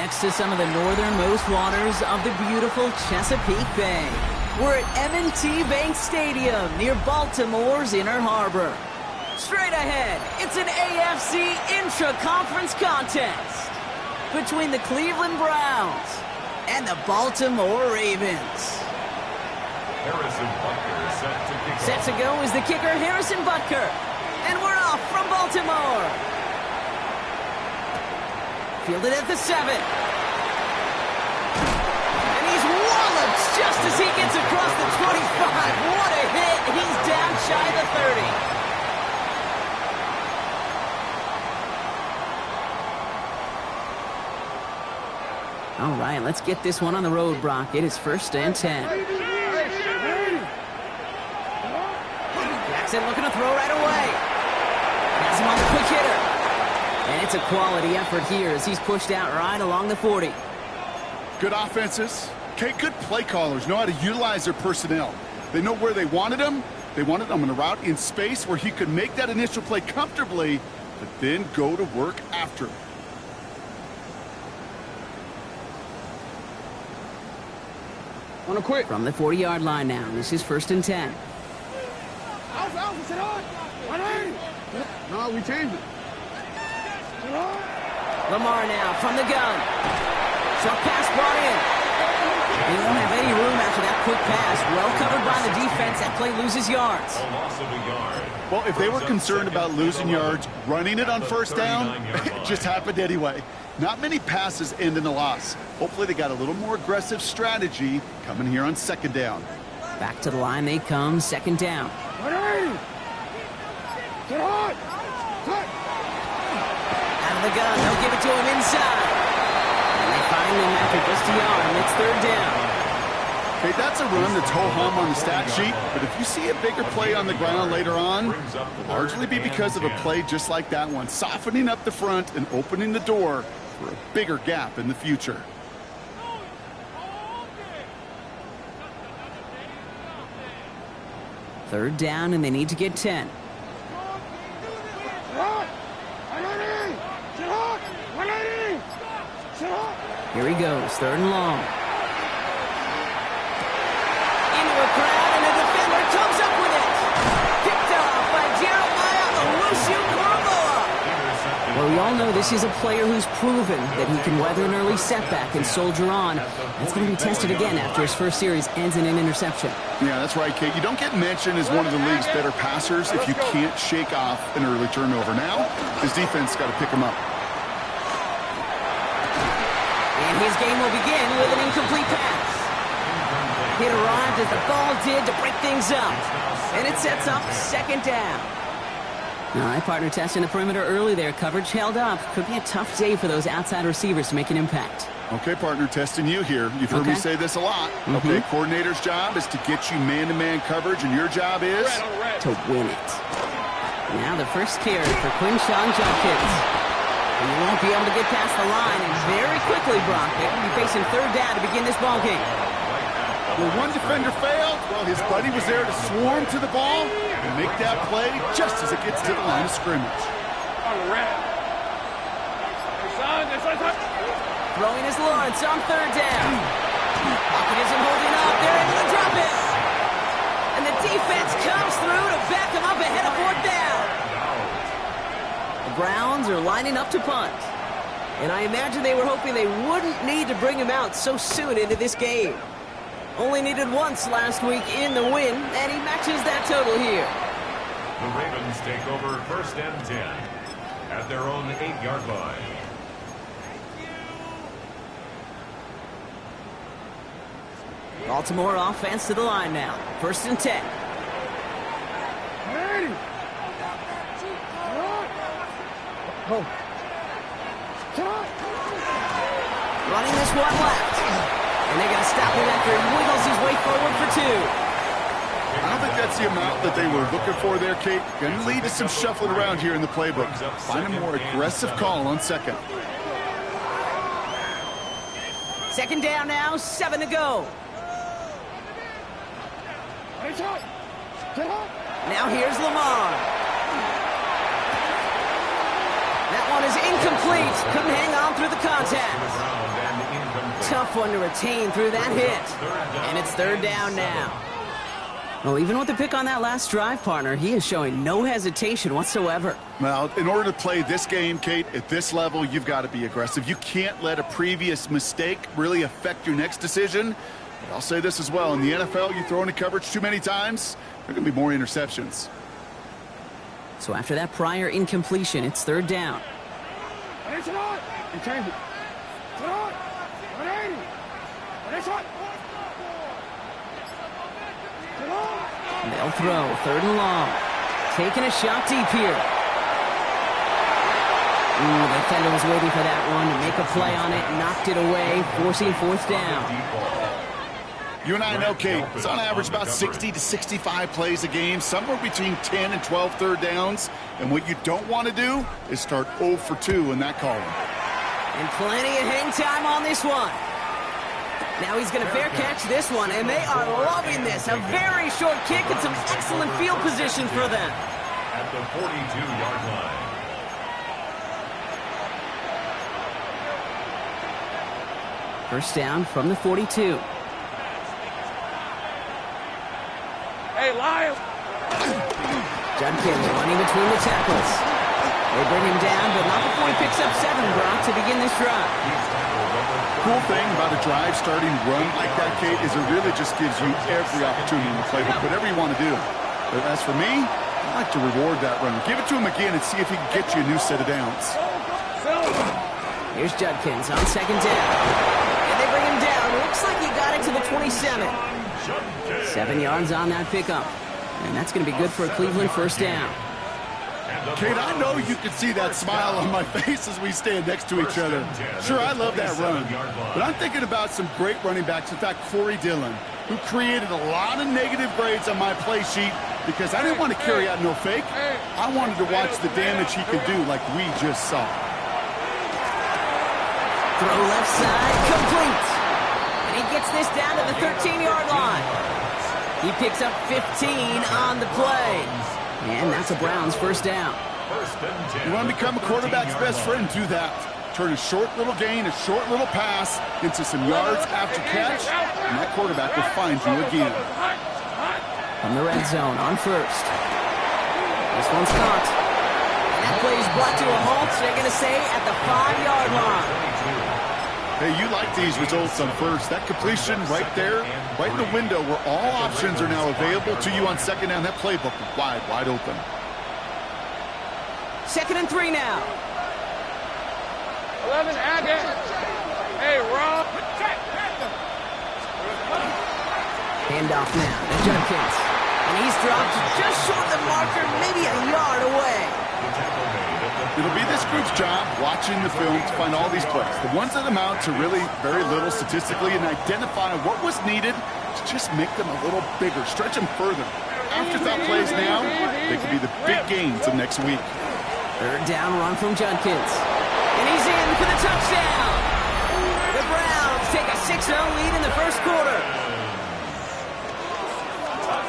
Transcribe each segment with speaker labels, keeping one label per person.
Speaker 1: next to some of the northernmost waters of the beautiful Chesapeake Bay. We're at M&T Bank Stadium near Baltimore's Inner Harbor. Straight ahead, it's an AFC intra-conference contest between the Cleveland Browns and the Baltimore Ravens.
Speaker 2: Harrison Butker
Speaker 1: set to go is the kicker, Harrison Butker. And we're off from Baltimore. Fielded at the 7. And he's walloped just as he gets across the 25. What a hit. He's down shy of the 30. All right, let's get this one on the road, Brock. It is 1st and 10. Jackson looking to throw right away. Has him on the quick hitter. And it's a quality effort here as he's pushed out right along the 40.
Speaker 3: Good offenses. Okay, good play callers know how to utilize their personnel. They know where they wanted him. They wanted him on a route in space where he could make that initial play comfortably, but then go to work after.
Speaker 1: On a quick. From the 40-yard line now. This is 1st and 10.
Speaker 3: No, we changed it.
Speaker 1: Lamar now from the gun. Short pass brought in. They won't have any room after that quick pass. Well covered by the defense. That play loses yards.
Speaker 2: A loss of a yard.
Speaker 3: Well, if they were concerned about losing yards, running it on 1st down, it just happened anyway. Not many passes end in a loss. Hopefully they got a little more aggressive strategy coming here on 2nd down.
Speaker 1: Back to the line they come, 2nd down.
Speaker 3: Get on!
Speaker 1: Out of the gun, they'll give it to him inside. And they find him after just a yard, and it's 3rd down.
Speaker 3: Okay, that's a run that's ho-hum on the stat sheet, but if you see a bigger play on the ground later on, it'll largely be because of a play just like that one, softening up the front and opening the door for a bigger gap in the future.
Speaker 1: Third down, and they need to get 10. Here he goes, 3rd and long. Into a crowd, and the defender comes up with it. Picked off by Jeremiah Owusu-Koramoah. Well, we all know this is a player who's proven that he can weather an early setback and soldier on. That's going to be tested again after his first series ends in an interception.
Speaker 3: Yeah, that's right, Kate. You don't get mentioned as one of the league's better passers if you can't shake off an early turnover. Now, his defense got to pick him up.
Speaker 1: And his game will begin with an incomplete pass. It arrived as the ball did to break things up. And it sets up 2nd down. All right, partner testing the perimeter early there. Coverage held up. Could be a tough day for those outside receivers to make an impact.
Speaker 3: Okay, partner, testing you here. You've heard me say this a lot. Okay, coordinator's job is to get you man-to-man coverage, and your job is
Speaker 1: to win it. Now the first carry for Quinshon Judkins. He won't be able to get past the line, and very quickly, Brock, they will be facing 3rd down to begin this ball game.
Speaker 3: Well, one defender failed. Well, his buddy was there to swarm to the ball and make that play just as it gets to the line of scrimmage.
Speaker 1: Throwing is Lawrence on 3rd down. Pocket isn't holding up. They're able to drop it. And the defense comes through to back them up ahead of 4th down. The Browns are lining up to punt. And I imagine they were hoping they wouldn't need to bring him out so soon into this game. Only needed once last week in the win, and he matches that total here.
Speaker 2: The Ravens take over 1st and 10 at their own 8-yard line.
Speaker 1: Baltimore offense to the line now. 1st and 10. Running this one left. And they're going to stop him after he wiggles his way forward for 2.
Speaker 3: I don't think that's the amount that they were looking for there, Kate. Going to lead to some shuffling around here in the playbook. Find a more aggressive call on 2nd.
Speaker 1: 2nd down now, 7 to go. Now here's Lamar. That one is incomplete. Couldn't hang on through the contact. tough one to retain through that hit. And it's third down now. Well, even with the pick on that last drive, partner, he is showing no hesitation whatsoever.
Speaker 3: Well, in order to play this game, Kate, at this level, you've got to be aggressive. You can't let a previous mistake really affect your next decision. But I'll say this as well. In the NFL, you throw into coverage too many times, there are going to be more interceptions.
Speaker 1: So after that prior incompletion, it's third down. They'll throw, third and long. Taking a shot deep here. Ooh, the defender was waiting for that one to make a play on it, knocked it away, forcing fourth down.
Speaker 3: You and I know, Kate, it's on average about 60 to 65 plays a game, somewhere between 10 and 12 third downs. And what you don't want to do is start 0 for 2 in that column.
Speaker 1: And plenty of hang time on this one. Now he's going to fair catch this one, and they are loving this. A very short kick and some excellent field position for them.
Speaker 2: At the 42-yard line.
Speaker 1: First down from the 42.
Speaker 4: Hey, Lyle!
Speaker 1: Judkins running between the tackles. They bring him down, but not before he picks up 7, Brock, to begin this drive.
Speaker 3: Cool thing about a drive starting run like that, Kate, is it really just gives you every opportunity in the playbook, whatever you want to do. But as for me, I like to reward that runner. Give it to him again and see if he can get you a new set of downs.
Speaker 1: Here's Judkins on second down. And they bring him down. Looks like he got it to the 27. 7 yards on that pickup. And that's going to be good for a Cleveland first down.
Speaker 3: Kate, I know you can see that smile on my face as we stand next to each other. Sure, I love that run. But I'm thinking about some great running backs. In fact, Corey Dillon, who created a lot of negative grades on my play sheet because I didn't want to carry out no fake. I wanted to watch the damage he could do like we just saw.
Speaker 1: Throw left side, complete. And he gets this down to the 13-yard line. He picks up 15 on the play. And that's a Browns first down.
Speaker 3: You want to become a quarterback's best friend, do that. Turn a short little gain, a short little pass into some yards after catch, and that quarterback will find you again.
Speaker 1: From the red zone on first. This one's caught. And that play is brought to a halt, so they're going to say at the 5-yard line.
Speaker 3: Hey, you like these results on first. That completion right there, right in the window where all options are now available to you on second down. That playbook wide open.
Speaker 1: 2nd and 3 now.
Speaker 4: 11, add it. Hey, Rob.
Speaker 1: Handoff now to Judkins. And he's dropped just short of the marker, maybe a yard away.
Speaker 3: It'll be this group's job watching the film to find all these plays, the ones that amount to really very little statistically, and identify what was needed to just make them a little bigger, stretch them further. Afterthought plays now, they could be the big gains of next week.
Speaker 1: Third down run from Judkins. And he's in for the touchdown. The Browns take a 6-0 lead in the first quarter.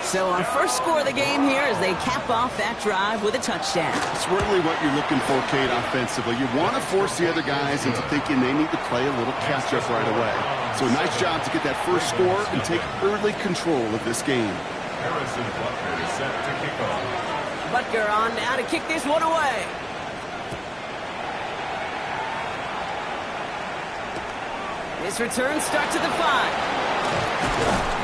Speaker 1: So our first score of the game here as they cap off that drive with a touchdown.
Speaker 3: It's really what you're looking for, Kate, offensively. You want to force the other guys into thinking they need to play a little catch-up right away. So nice job to get that first score and take early control of this game.
Speaker 2: Harrison Butker is set to kick off.
Speaker 1: Butker on now to kick this one away. This return starts at the 5.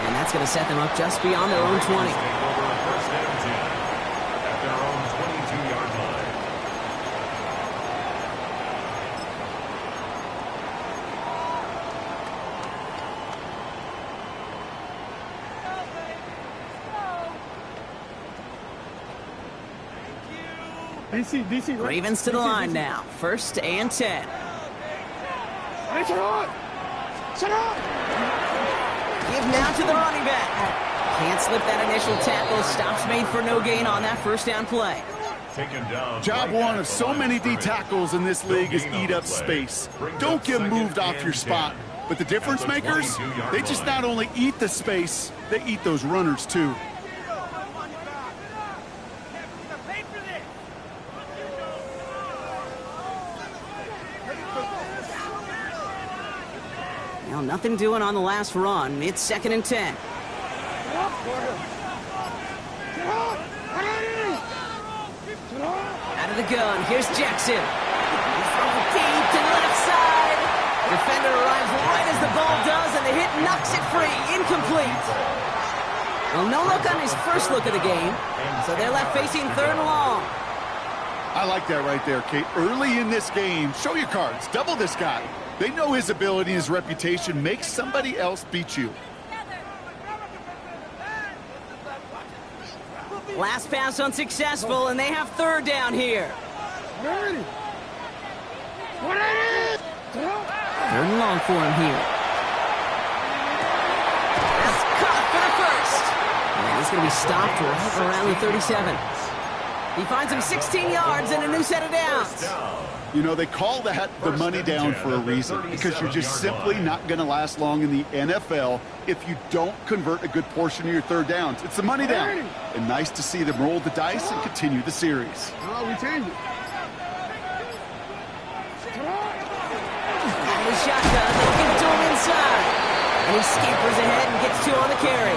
Speaker 1: And that's going to set them up just beyond their own 20.
Speaker 2: Take over first and 10 at their own 22-yard line.
Speaker 4: DC, right?
Speaker 1: Ravens to the line now. 1st and 10.
Speaker 4: Hey, shut up!
Speaker 1: Give now to the running back. Can't slip that initial tackle. Stops made for no gain on that first down play.
Speaker 2: Taken down.
Speaker 3: Job one of so many D tackles in this league is eat up space. Don't get moved off your spot. But the difference makers, they just not only eat the space, they eat those runners too.
Speaker 1: Nothing doing on the last run. It's 2nd and 10. Out of the gun, here's Jackson. He's throwing deep to the left side. Defender arrives right as the ball does, and the hit knocks it free. Incomplete. Well, no look on his first look of the game, so they're left facing 3rd and long.
Speaker 3: I like that right there, Kate. Early in this game, show your cards. Double this guy. They know his ability and his reputation makes somebody else beat you.
Speaker 1: Last pass unsuccessful, and they have 3rd down here. 3rd and long for him here. That's caught for the first. And he's going to be stopped right around the 37. He finds him 16 yards and a new set of downs.
Speaker 3: You know, they call that the money down for a reason, because you're just simply not going to last long in the NFL if you don't convert a good portion of your 3rd downs. It's the money down. And nice to see them roll the dice and continue the series.
Speaker 4: Oh, we changed it.
Speaker 1: Out of the shotgun, they'll give it to him inside. And he scampers ahead and gets 2 on the carry.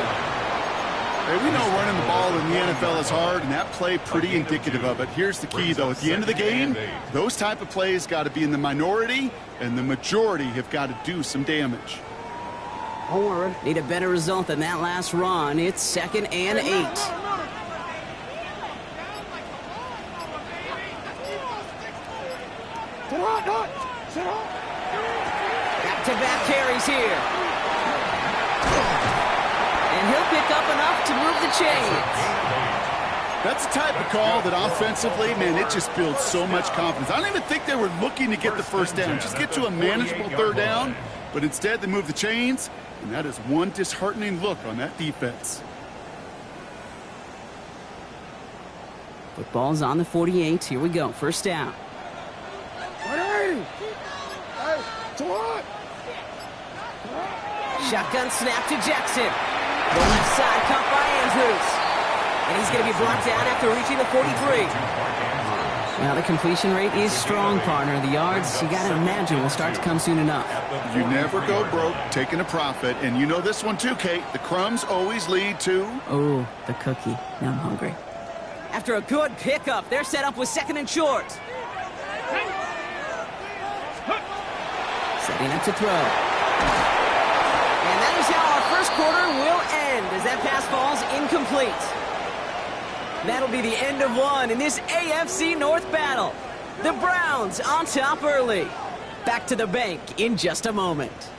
Speaker 3: Hey, we know running the ball in the NFL is hard, and that play pretty indicative of it. Here's the key, though. At the end of the game, those type of plays got to be in the minority, and the majority have got to do some damage.
Speaker 1: Need a better result than that last run. It's 2nd and 8. Back-to-back carries here. And he'll pick up enough to move the chains.
Speaker 3: That's the type of call that offensively, man, it just builds so much confidence. I don't even think they were looking to get the 1st down. Just get to a manageable 3rd down, but instead they move the chains, and that is one disheartening look on that defense.
Speaker 1: Football's on the 48. Here we go. 1st down. Shotgun snap to Jackson. The left side caught by Andrews. And he's going to be brought down after reaching the 43. Well, the completion rate is strong, partner. The yards, you got to imagine, will start to come soon enough.
Speaker 3: You never go broke taking a profit. And you know this one too, Kate. The crumbs always lead to...
Speaker 1: Oh, the cookie. Now I'm hungry. After a good pickup, they're set up with 2nd and short. Setting up to throw. And that is how our 1st quarter will end as that pass falls incomplete. That'll be the end of one in this AFC North battle. The Browns on top early. Back to the bank in just a moment.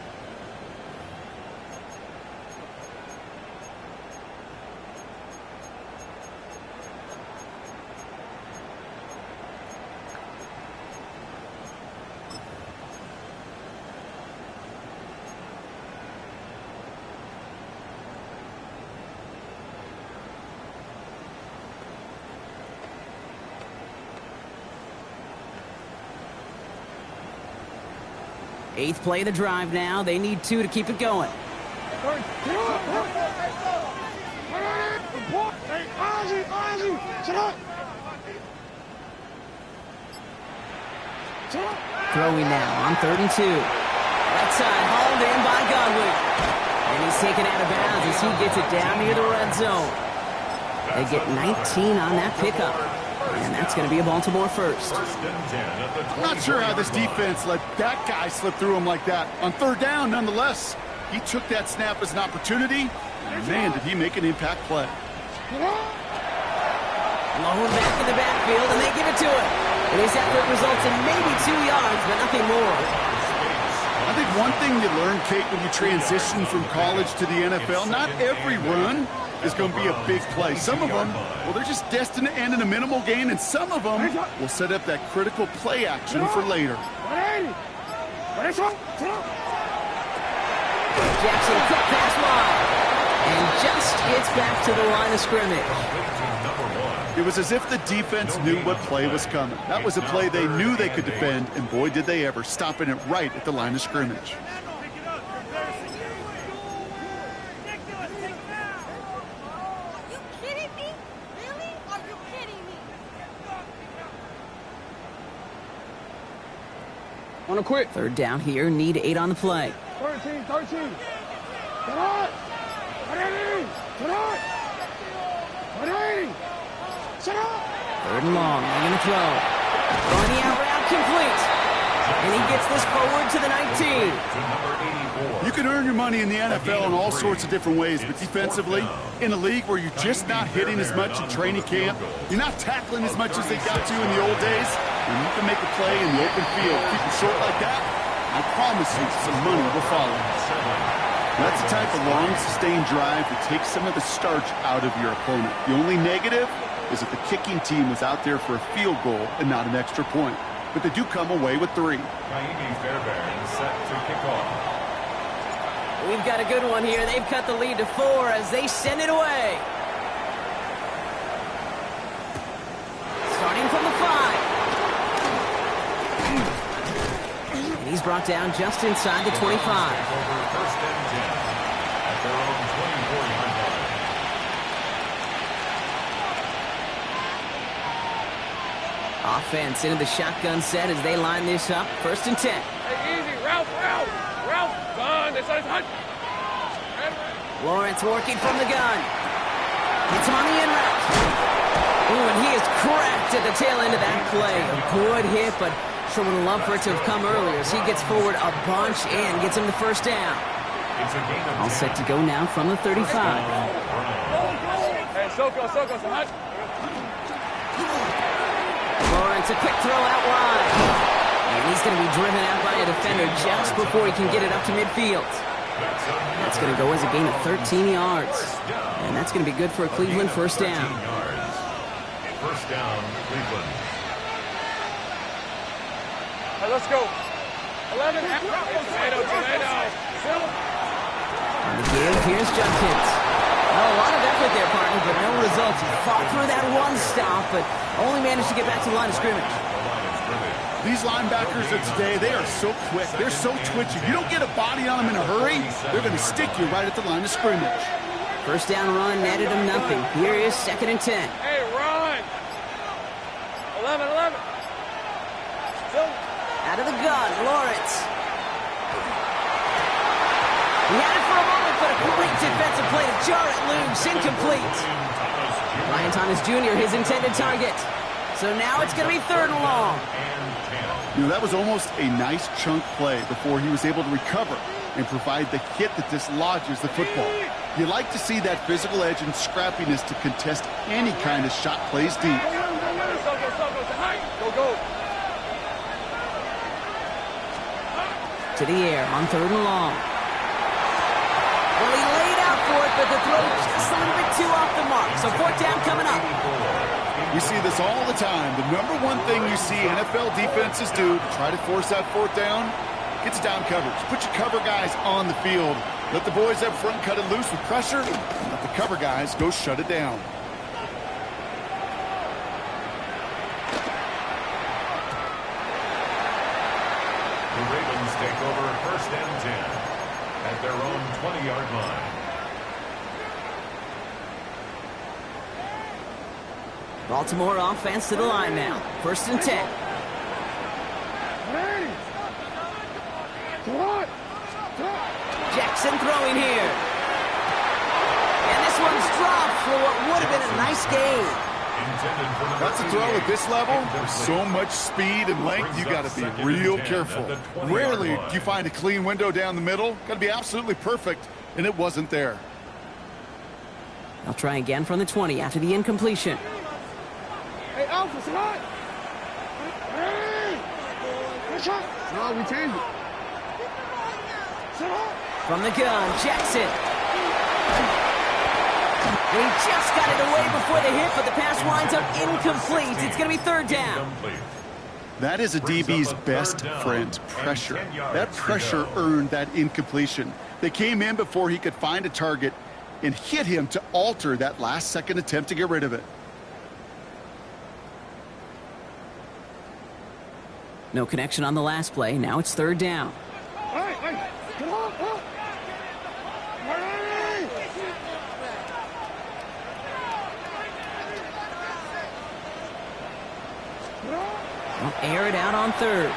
Speaker 1: Eighth play of the drive now. They need 2 to keep it going. Throwing now on 3rd and 2. Right side hauled in by Godwin. And he's taken out of bounds as he gets it down near the red zone. They get 19 on that pickup. And that's going to be a Baltimore 1st.
Speaker 3: I'm not sure how this defense let that guy slip through him like that. On 3rd down, nonetheless, he took that snap as an opportunity. And man, did he make an impact play.
Speaker 1: Low back in the backfield, and they give it to him. And his effort results in maybe 2 yards, but nothing more.
Speaker 3: I think one thing you learn, Kate, when you transition from college to the NFL, not every run is going to be a big play. Some of them, well, they're just destined to end in a minimal gain, and some of them will set up that critical play action for later.
Speaker 1: Jackson cut pass wide, and just gets back to the line of scrimmage.
Speaker 3: It was as if the defense knew what play was coming. That was a play they knew they could defend, and boy, did they ever, stopping it right at the line of scrimmage.
Speaker 4: On a quick.
Speaker 1: 3rd down here, need 8 on the play.
Speaker 4: 13. Shut up. 180. Shut up. 180. Shut up.
Speaker 1: Third and long. They're going to throw. Throwing the out route complete. And he gets this forward to the 19.
Speaker 3: You can earn your money in the NFL in all sorts of different ways, but defensively, in a league where you're just not hitting as much in training camp, you're not tackling as much as they got to in the old days, and you can make a play in the open field. Keep it short like that, I promise you some money will follow. That's the type of long, sustained drive that takes some of the starch out of your opponent. The only negative is that the kicking team was out there for a field goal and not an extra point. But they do come away with 3.
Speaker 2: Kaimi Fairbairn set to kick off.
Speaker 1: We've got a good one here. They've cut the lead to 4 as they send it away. Starting from the 5. And he's brought down just inside the 25.
Speaker 2: Over first and 10 at their own 24-yard line.
Speaker 1: Offense into the shotgun set as they line this up. First and 10.
Speaker 4: Hey, easy. Ralph. Gun. It's a hunt.
Speaker 1: Lawrence working from the gun. Gets him on the in route. Ooh, and he is cracked at the tail end of that play. A good hit, but sure would have loved for it to have come earlier as he gets forward a bunch and gets him the first down. All set to go now from the 35.
Speaker 4: Hey, Soko. It's a hunt.
Speaker 1: Lawrence, a quick throw out wide. And he's going to be driven out by a defender just before he can get it up to midfield. That's going to go as a gain of 13 yards. And that's going to be good for a Cleveland first down.
Speaker 2: First down, Cleveland.
Speaker 4: Hey, let's go. 11. Tomato.
Speaker 1: On the give, here's Judkins. Oh, a lot of effort there, partner, but no results. He fought through that one stop, but only managed to get back to the line of scrimmage.
Speaker 3: These linebackers of today, they are so quick. They're so twitchy. You don't get a body on them in a hurry, they're going to stick you right at the line of scrimmage.
Speaker 1: First down run netted him nothing. Here is second and 10.
Speaker 4: Hey, run. 11.
Speaker 1: Out of the gun, Lawrence. He had it for a moment, but a great defensive play to jar it loose. Incomplete. Ryan Thomas Jr., his intended target. So now it's going to be third and long.
Speaker 3: You know, that was almost a nice chunk play before he was able to recover and provide the hit that dislodges the football. You like to see that physical edge and scrappiness to contest any kind of shot plays deep.
Speaker 4: Go.
Speaker 1: To the air on third and long. Well, he laid out for it, but the throw just a little bit too off the mark. So fourth down coming up.
Speaker 3: We see this all the time. The number one thing you see NFL defenses do to try to force that fourth down, gets down coverage. Put your cover guys on the field. Let the boys up front cut it loose with pressure. Let the cover guys go shut it down.
Speaker 2: The Ravens take over first and 10 at their own 20-yard line.
Speaker 1: Baltimore offense to the line now. First and 10. Jackson throwing here. And this one's dropped for what would have been a nice gain.
Speaker 3: That's a throw at this level. There's so much speed and length, you got to be real careful. Rarely do you find a clean window down the middle. Got to be absolutely perfect, and it wasn't there.
Speaker 1: They'll try again from the 20 after the incompletion.
Speaker 4: Hey, Alpha, sit on. Hey! Good shot. No, we changed it. Sit on.
Speaker 1: From the gun, Jackson. And he just got it away before the hit, but the pass winds up incomplete. It's going to be third down.
Speaker 3: That is a DB's best friend, pressure. That pressure earned that incompletion. They came in before he could find a target and hit him to alter that last-second attempt to get rid of it.
Speaker 1: No connection on the last play. Now it's third down.
Speaker 4: Hey, come on, come on.
Speaker 1: They'll air it out on third.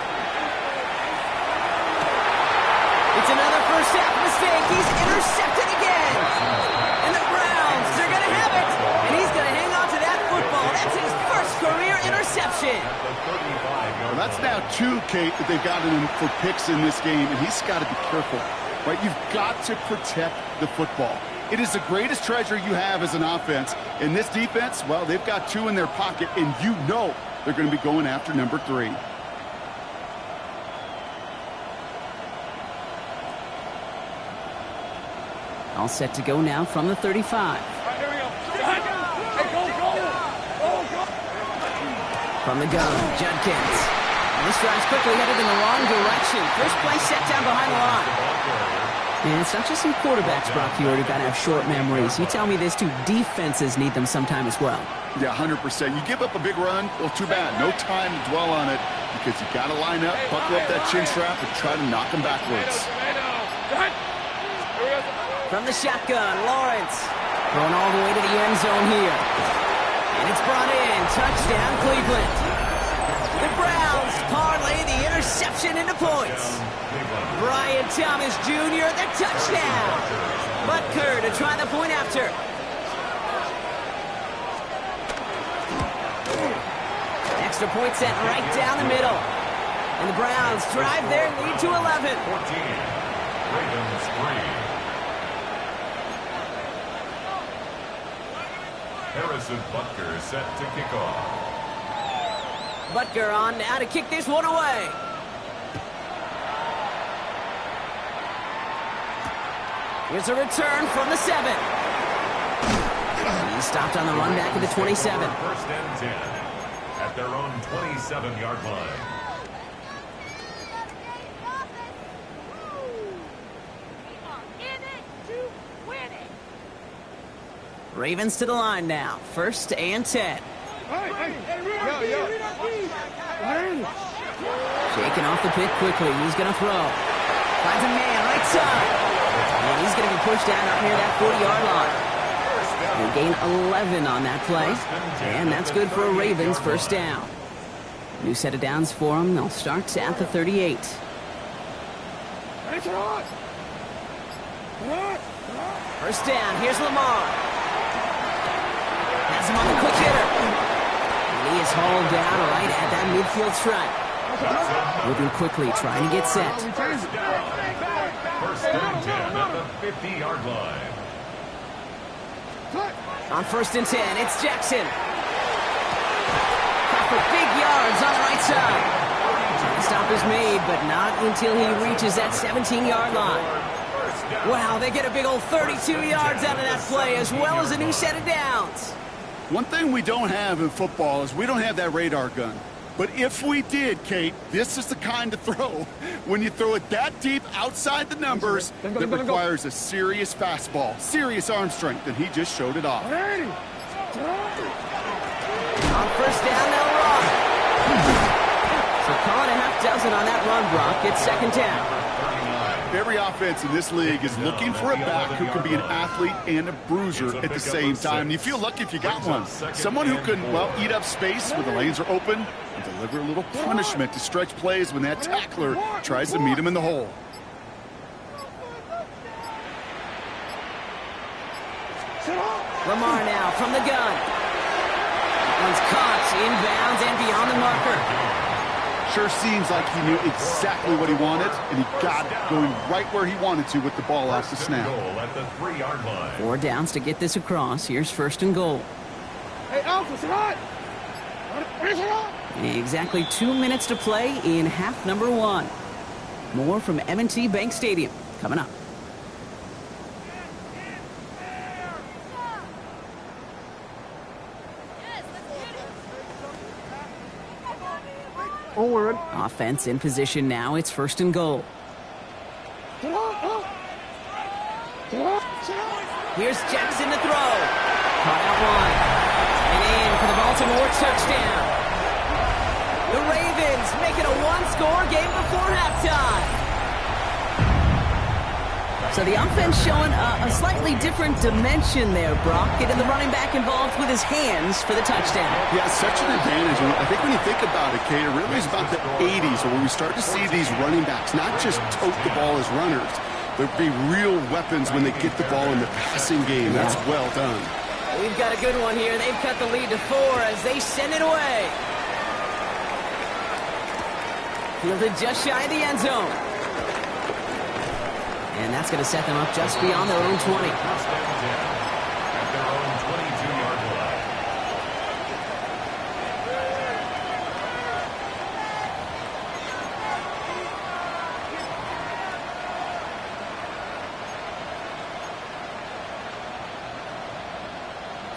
Speaker 1: It's another first-half mistake. He's intercepted again. And the Browns, they're going to have it. And he's going to hang on to that football. That's his first career interception.
Speaker 3: Well, that's now 2, Kate, that they've gotten him for picks in this game, and he's got to be careful. Right? You've got to protect the football. It is the greatest treasure you have as an offense. In this defense, well, they've got 2 in their pocket, and you know they're going to be going after number 3.
Speaker 1: All set to go now from the 35. From the gun, Judkins. And this drive's quickly headed in the wrong direction. First play set down behind the line. And it's not just some quarterbacks, Brock, you already got to have short memories. You tell me this, too, defenses need them sometime as well.
Speaker 3: Yeah, 100%. You give up a big run, well, too bad. No time to dwell on it because you got to line up, buckle up that chin strap, and try to knock them backwards.
Speaker 1: From the shotgun, Lawrence. Going all the way to the end zone here. And it's brought in. Touchdown, Cleveland. The Browns parlay the interception into points. Brian Thomas Jr., the touchdown. Butker to try the point after. Extra point set right down the middle. And the Browns drive their lead to 11.
Speaker 2: 14. Ravens 3. Harrison Butker set to kick off.
Speaker 1: Butker on now to kick this one away. Here's a return from the 7. He stopped on the run back at the 27.
Speaker 2: First and 10 at their own 27-yard line.
Speaker 1: Ravens to the line now. First and 10. Shaking off the pick quickly. He's going to throw. Finds a man right side. And he's going to be pushed out up near that 40-yard line. He'll gain 11 on that play. And that's good for a Ravens first down. New set of downs for them. They'll start at the 38. First down. Here's Lamar. Has him on the quick hitter. And he is hauled down right at that midfield stripe. Moving quickly, trying to get set.
Speaker 2: First and 10 at the 50-yard line.
Speaker 1: On first and 10, it's Jackson. Got for big yards on the right side. The stop is made, but not until he reaches that 17-yard line. Wow, they get a big old 32 yards out of that play, as well as a new set of downs.
Speaker 3: One thing we don't have in football is we don't have that radar gun. But if we did, Kate, this is the kind of throw. When you throw it that deep outside the numbers, that requires a serious fastball, serious arm strength, and he just showed it off.
Speaker 1: On first down, they'll run. So call it a half dozen on that run, Brock. It's second down.
Speaker 3: Every offense in this league is looking for a back who can be an athlete and a bruiser at the same time. And you feel lucky if you got one. Someone who can, well, eat up space when the lanes are open and deliver a little punishment to stretch plays when that tackler tries to meet him in the hole.
Speaker 1: Lamar now from the gun. One's caught inbounds and beyond the marker.
Speaker 3: Sure seems like he knew exactly what he wanted, and he got it going right where he wanted to with the ball off the snap.
Speaker 2: At the 3-yard line.
Speaker 1: 4 downs to get this across. Here's first and goal. Exactly 2 minutes to play in half number 1. More from M&T Bank Stadium coming up. Offense in position now. It's first and goal. Here's Jackson to throw. Caught out wide. And in for the Baltimore touchdown. The Ravens make it a one-score game before halftime. So the offense showing a slightly different dimension there, Brock. Getting the running back involved with his hands for the touchdown.
Speaker 3: Yeah, such an advantage. And I think when you think about it, Kate, it really is about the 80s where we start to see these running backs not just tote the ball as runners, There'll be real weapons when they get the ball in the passing game. That's well done.
Speaker 1: We've got a good one here. They've cut the lead to 4 as they send it away. Fielded just shy of the end zone. And that's going to set them up just beyond their own 20.
Speaker 2: First and 10 at their own 22-yard line.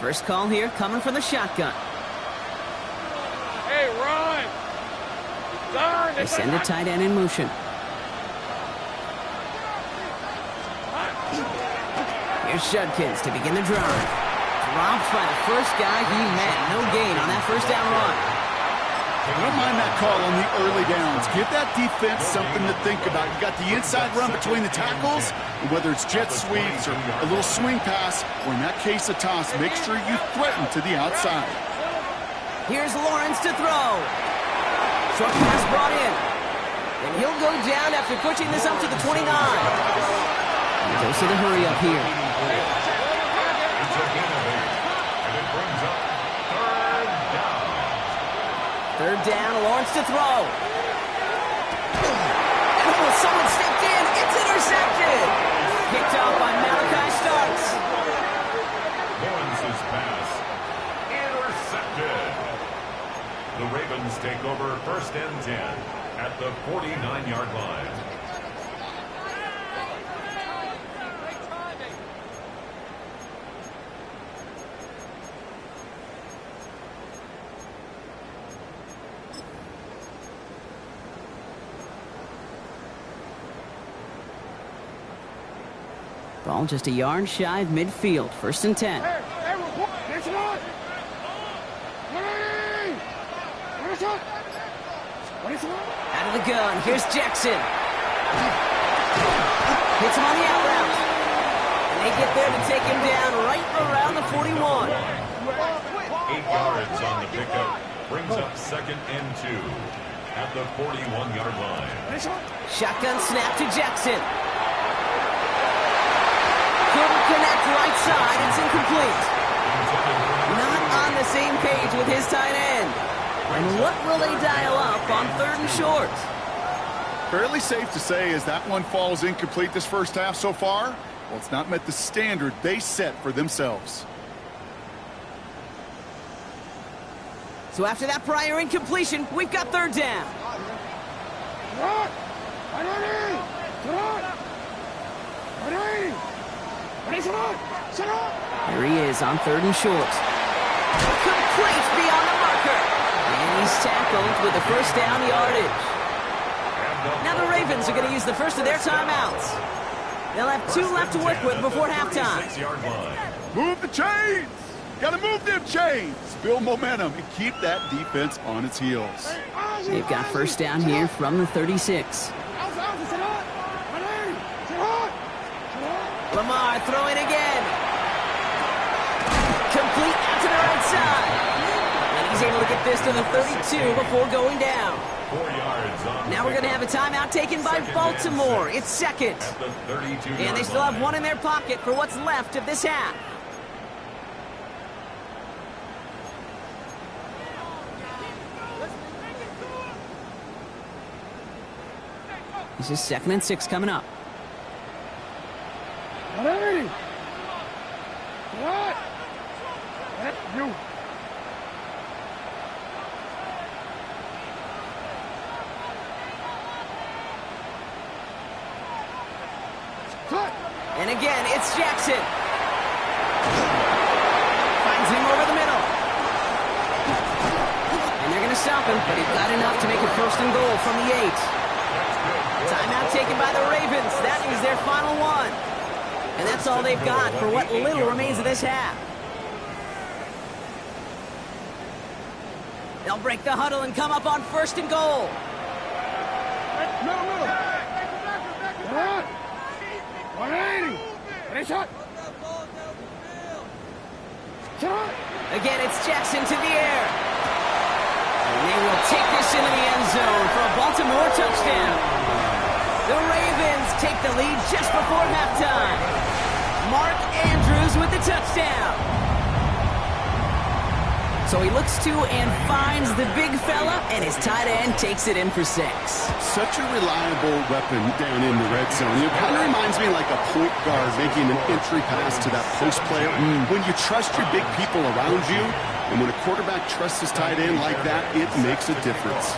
Speaker 1: First call here coming from the shotgun.
Speaker 4: Hey, run! Darn,
Speaker 1: They send a tight end in motion. Here's Judkins to begin the drive. Dropped by the first guy he met. No gain on that first down run.
Speaker 3: I don't mind that call on the early downs. Give that defense something to think about. You got the inside run between the tackles, and whether it's jet sweeps or a little swing pass, or in that case a toss, make sure you threaten to the outside.
Speaker 1: Here's Lawrence to throw. Short pass brought in. And he'll go down after pushing this up to the 29. He goes to the hurry up here.
Speaker 2: It's a gain of 8, and it brings up third down.
Speaker 1: Third down, Lawrence to throw. Oh, someone stepped in. It's intercepted. Picked off by Malachi Starks.
Speaker 2: Lawrence's pass intercepted. The Ravens take over first and 10 at the 49-yard line.
Speaker 1: Ball just a yard shy of midfield. First and 10.
Speaker 4: Hey, that's not.
Speaker 1: Out of the gun. Here's Jackson. Hits him on the out route. And they get there to take him down right around the 41.
Speaker 2: 8 yards on the pickup. Brings up second and 2 at the 41-yard line.
Speaker 1: Shotgun snap to Jackson. Couldn't connect right side. It's incomplete. Not on the same page with his tight end. And what will they dial up on third and short?
Speaker 3: Fairly safe to say as that one falls incomplete this first half so far, well, it's not met the standard they set for themselves.
Speaker 1: So after that prior incompletion, we've got third down. Here he is on third and short. Complete beyond the marker. And he's tackled with the first down yardage. Now the Ravens are going to use the first of their timeouts. They'll have 2 left to work with before halftime.
Speaker 3: Move the chains! Gotta move them chains! Build momentum and keep that defense on its heels.
Speaker 1: They've got first down here from the 36. Lamar throwing again. Complete out to the right side. And he's able to get this to the 32 before going down.
Speaker 2: 4 yards on.
Speaker 1: Now we're going to have a timeout taken by Baltimore. It's second. And they still have one in their pocket for what's left of this half. This is second and 6 coming up. And again, it's Jackson. Finds him over the middle. And they're going to stop him, but he got enough to make it first and goal from the 8. Timeout taken by the Ravens. That is their final one. And that's all they've got for what little remains of this half. They'll break the huddle and come up on first and goal. Again, it's Jackson to the air. And they will take this into the end zone for a Baltimore touchdown. The Ravens take the lead just before halftime. Mark Andrews with the touchdown. So he looks to and finds the big fella, and his tight end takes it in for 6.
Speaker 3: Such a reliable weapon down in the red zone. It kind of reminds me like a point guard making an entry pass to that post player. When you trust your big people around you, and when a quarterback trusts his tight end like that, it makes a difference.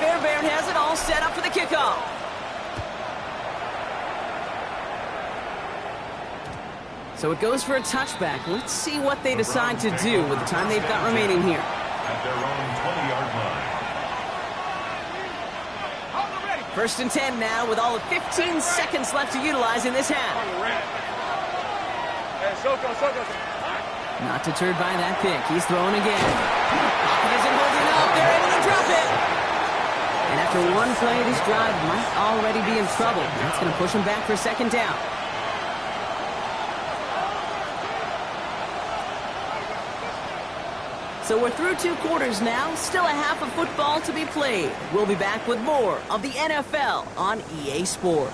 Speaker 1: Fairbairn has it all set up for the kickoff. So it goes for a touchback. Let's see what they decide to do with the time they've got remaining here.
Speaker 2: At their own 20-yard line.
Speaker 1: First and 10 now with all of 15 seconds left to utilize in this half. Not deterred by that pick. He's throwing again. Pocket isn't holding up. They're able to drop it. And after one play, this drive might already be in trouble. That's going to push him back for second down. So we're through 2 quarters now, still a half of football to be played. We'll be back with more of the NFL on EA Sports.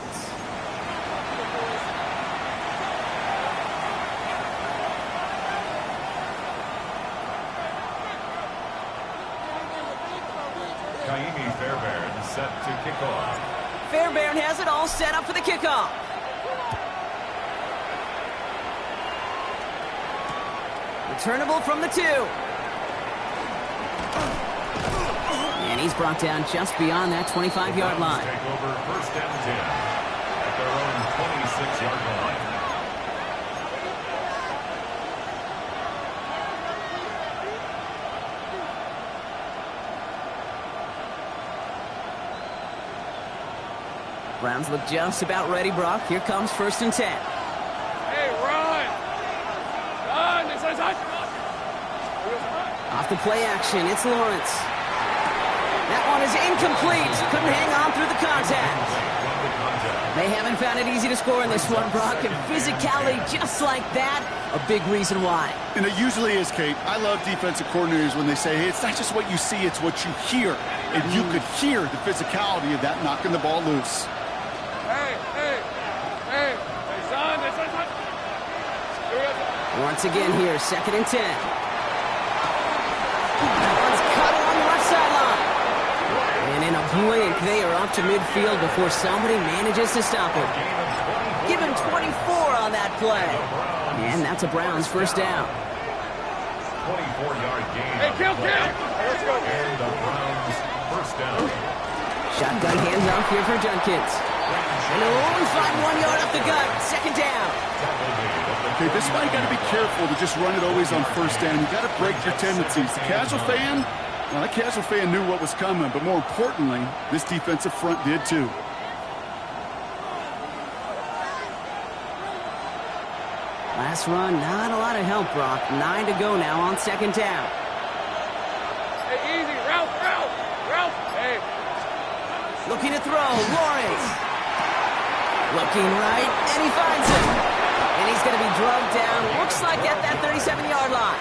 Speaker 2: Kaimi Fairbairn set to kick off.
Speaker 1: Fairbairn has it all set up for the kickoff. Returnable from the 2. And he's brought down just beyond that 25-yard line.
Speaker 2: Take over first and 10 at their own 26-yard line.
Speaker 1: Browns look just about ready, Brock. Here comes first and 10.
Speaker 4: Hey, run! Run!
Speaker 1: Off the play action, it's Lawrence. That one is incomplete. Couldn't hang on through the contact. They haven't found it easy to score in this one, Brock. And physicality just like that, a big reason why.
Speaker 3: And it usually is, Kate. I love defensive coordinators when they say, hey, it's not just what you see, it's what you hear. And you could hear the physicality of that knocking the ball loose.
Speaker 4: Hey, son,
Speaker 1: Once again here, second and 10. That one's cut along the left sideline. And in a blink, they are up to midfield before somebody manages to stop him. Give him 24 on that play. And that's a Browns first down.
Speaker 2: 24-yard gain.
Speaker 4: Hey, kill!
Speaker 2: Let's go. And the Browns first down.
Speaker 1: Shotgun handoff here for Judkins. And they'll only find 1 yard up the gut. Second down.
Speaker 3: Okay, this is why you got to be careful to just run it always on first down. You got to break your tendencies. The casual fan, well, that casual fan knew what was coming, but more importantly, this defensive front did too.
Speaker 1: Last run, not a lot of help, Brock. 9 to go now on second down.
Speaker 4: Hey, easy, Ralph! Hey!
Speaker 1: Looking to throw, Lawrence. Looking right, and he finds it. And he's going to be drugged down, looks like at that 37-yard line.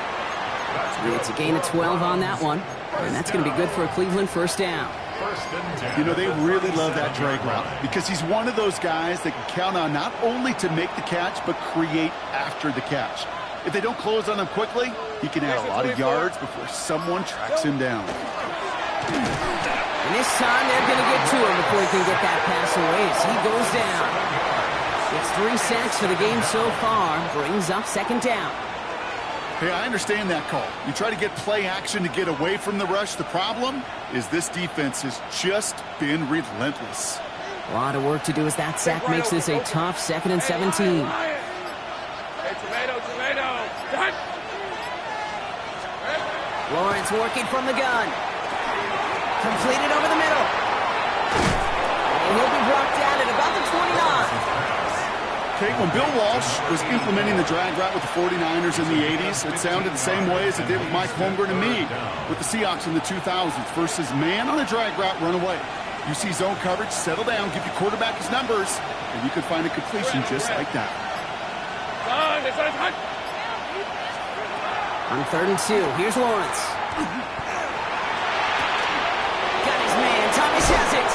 Speaker 1: And it's a gain of 12 on that one. And that's going to be good for a Cleveland first down.
Speaker 3: You know, they really love that drag route because he's one of those guys that can count on not only to make the catch, but create after the catch. If they don't close on him quickly, he can add a lot of yards before someone tracks him down.
Speaker 1: And this time they're going to get to him before he can get that pass away as he goes down. It's 3 sacks for the game so far, brings up second down.
Speaker 3: Hey, I understand that call. You try to get play action to get away from the rush. The problem is this defense has just been relentless.
Speaker 1: A lot of work to do as that sack makes this a tough 2nd and 17.
Speaker 4: Hey, tomato! Done!
Speaker 1: Lawrence working from the gun. Completed over the middle. And he'll be brought down at about the 29.
Speaker 3: Okay, when Bill Walsh was implementing the drag route with the 49ers in the 80s, it sounded the same way as it did with Mike Holmgren and me with the Seahawks in the 2000s versus man on a drag route, run away. You see zone coverage, settle down, give your quarterback his numbers, and you can find a completion just like that.
Speaker 1: On 3rd and 2, here's Lawrence. Got his man, Thomas has it.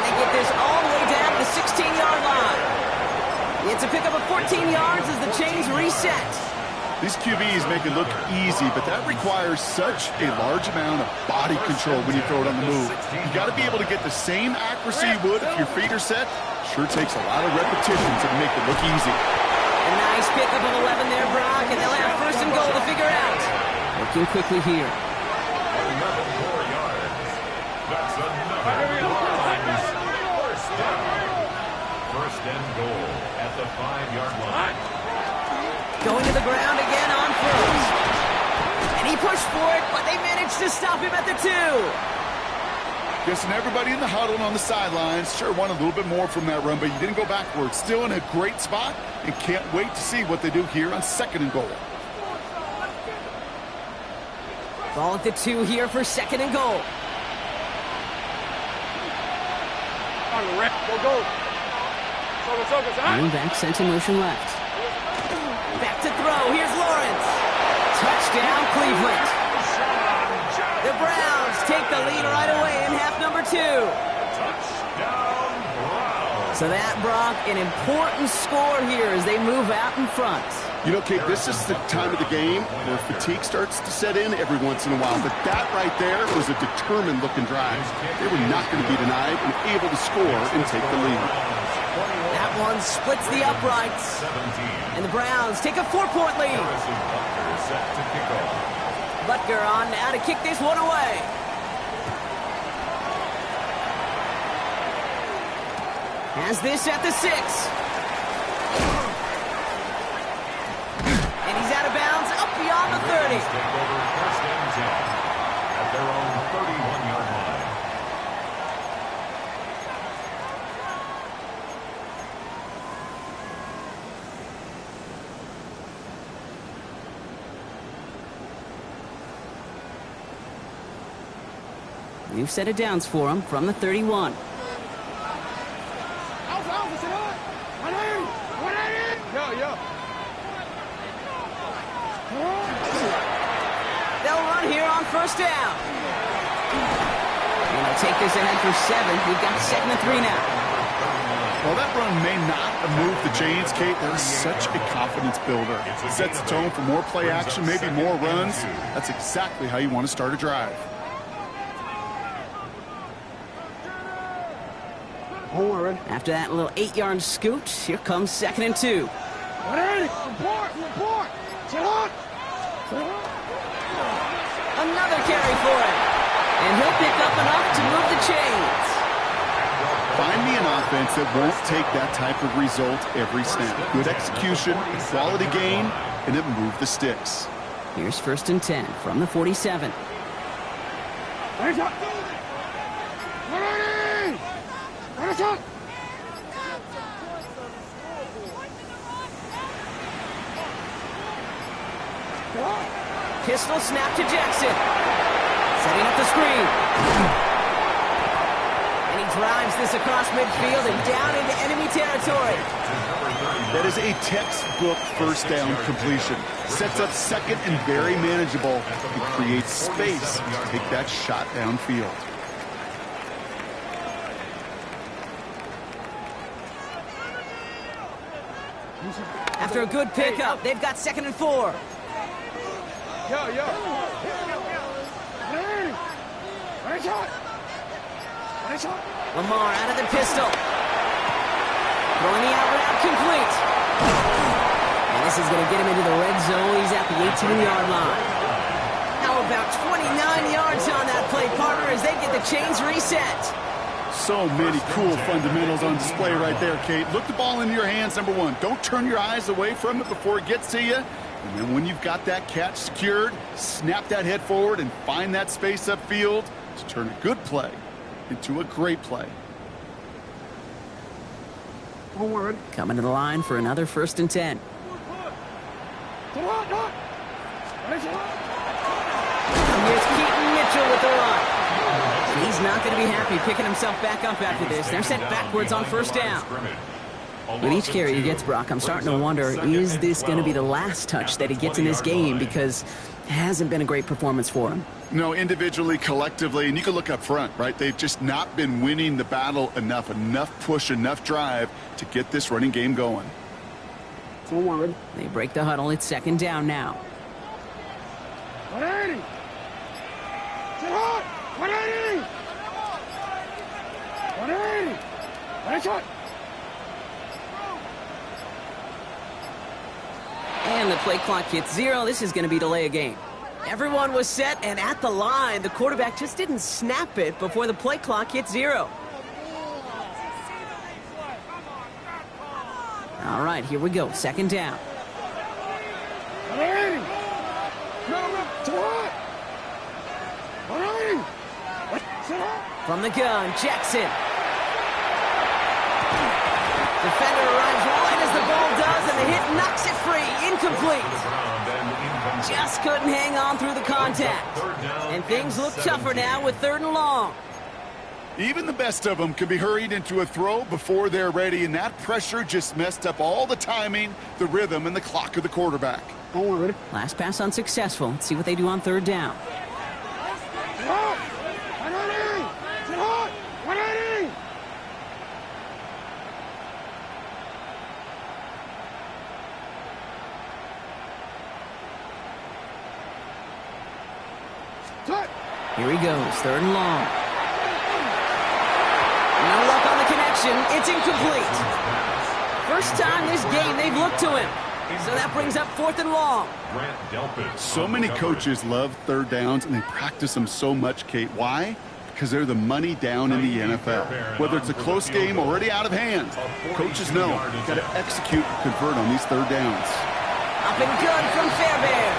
Speaker 1: And they get this all the way down to the 16-yard line. It's a pickup of 14 yards as the chains reset.
Speaker 3: These QBs make it look easy, but that requires such a large amount of body control when you throw it on the move. You got to be able to get the same accuracy you would if your feet are set. Sure takes a lot of repetitions to make it look easy.
Speaker 1: A nice pickup of 11 there, Brock, and they'll have first and goal to figure out. Working quickly here.
Speaker 2: 11 more yards. That's another first down. First and goal at the 5-yard line.
Speaker 1: Going to the ground again on first. And he pushed for it, but they managed to stop him at the 2.
Speaker 3: Guessing everybody in the huddle and on the sidelines sure wanted a little bit more from that run, but you didn't go backwards. Still in a great spot and can't wait to see what they do here on second and goal.
Speaker 1: Ball at the 2 here for second and goal.
Speaker 4: Go.
Speaker 1: Running back sent in motion left. Back to throw. Here's Lawrence. Touchdown, Cleveland. The Browns take the lead right away in half number 2.
Speaker 2: Touchdown, Browns.
Speaker 1: So that, Brock, an important score here as they move out in front.
Speaker 3: You know, Kate, this is the time of the game where fatigue starts to set in every once in a while. But that right there was a determined-looking drive. They were not going to be denied and able to score and take the lead.
Speaker 1: That one splits the uprights.
Speaker 2: 17.
Speaker 1: And the Browns take a 4-point lead.
Speaker 2: Harrison Butker set to kick off.
Speaker 1: Butker on now to kick this one away. Has this at the 6. And he's out of bounds up beyond the 30.
Speaker 2: Take over first and 10 at their own 31-yard line.
Speaker 1: We've set it downs for him from the 31. They'll run here on first down. And they'll take this ahead for 7. We've got second and 3 now.
Speaker 3: While that run may not have moved the chains, Kate, that is such a confidence builder. It sets the tone for more play action, maybe more runs. That's exactly how you want to start a drive.
Speaker 1: After that little 8-yard scoot, here comes second and 2. Another carry for him. And he'll pick up enough to move the chains.
Speaker 3: Find me an offense that won't take that type of result every snap. Good execution, quality gain, and it moved the sticks.
Speaker 1: Here's first and 10 from the 47. Pistol snap to Jackson. Setting up the screen. And he drives this across midfield and down into enemy territory.
Speaker 3: That is a textbook first down completion. Sets up second and very manageable. It creates space to take that shot downfield.
Speaker 1: After a good pickup, they've got second and 4. Lamar out of the pistol. Throwing the out route complete. And this is going to get him into the red zone. He's at the 18-yard line. Now about 29 yards on that play, partner, as they get the chains reset.
Speaker 3: So many cool fundamentals on display right there, Kate. Look the ball into your hands, number one. Don't turn your eyes away from it before it gets to you. And then when you've got that catch secured, snap that head forward and find that space upfield to turn a good play into a great play.
Speaker 1: Coming to the line for another first and 10. And here's Keaton Mitchell with the run. He's not going to be happy picking himself back up after this. They're set backwards on first down. With each carry he gets, Brock, I'm starting to wonder, is this going to be the last touch that he gets in this game? Because Hasn't been a great performance for him.
Speaker 3: No, individually, collectively, and you can look up front, right? They've just not been winning the battle enough push, enough drive to get this running game going.
Speaker 1: Forward. They break the huddle. It's second down now.
Speaker 4: 180! Sit hot! 180! 180! Nice shot!
Speaker 1: And the play clock hits 0. This is going to be delay a game. Everyone was set and at the line. The quarterback just didn't snap it before the play clock hit 0. All right, here we go. Second down.
Speaker 4: 180! Sit hot! 180! Sit hot!
Speaker 1: From the gun, Jackson. Defender arrives right as the ball does, and the hit knocks it free. Incomplete. Just couldn't hang on through the contact. And things look tougher now with 3rd and long.
Speaker 3: Even the best of them can be hurried into a throw before they're ready, and that pressure just messed up all the timing, the rhythm, and the clock of the quarterback.
Speaker 1: Last pass unsuccessful. Let's see what they do on 3rd down.
Speaker 4: Sit hot! 180! Sit hot! 180!
Speaker 1: Here he goes, 3rd and long. No luck on the connection. It's incomplete. First time this game they've looked to him. So that brings up 4th and long.
Speaker 3: So many coaches love 3rd downs, and they practice them so much, Kate. Why? Because they're the money down in the NFL. Whether it's a close game already out of hand, coaches know you've got to execute and convert on these 3rd downs.
Speaker 1: Up and good from Fairbairn.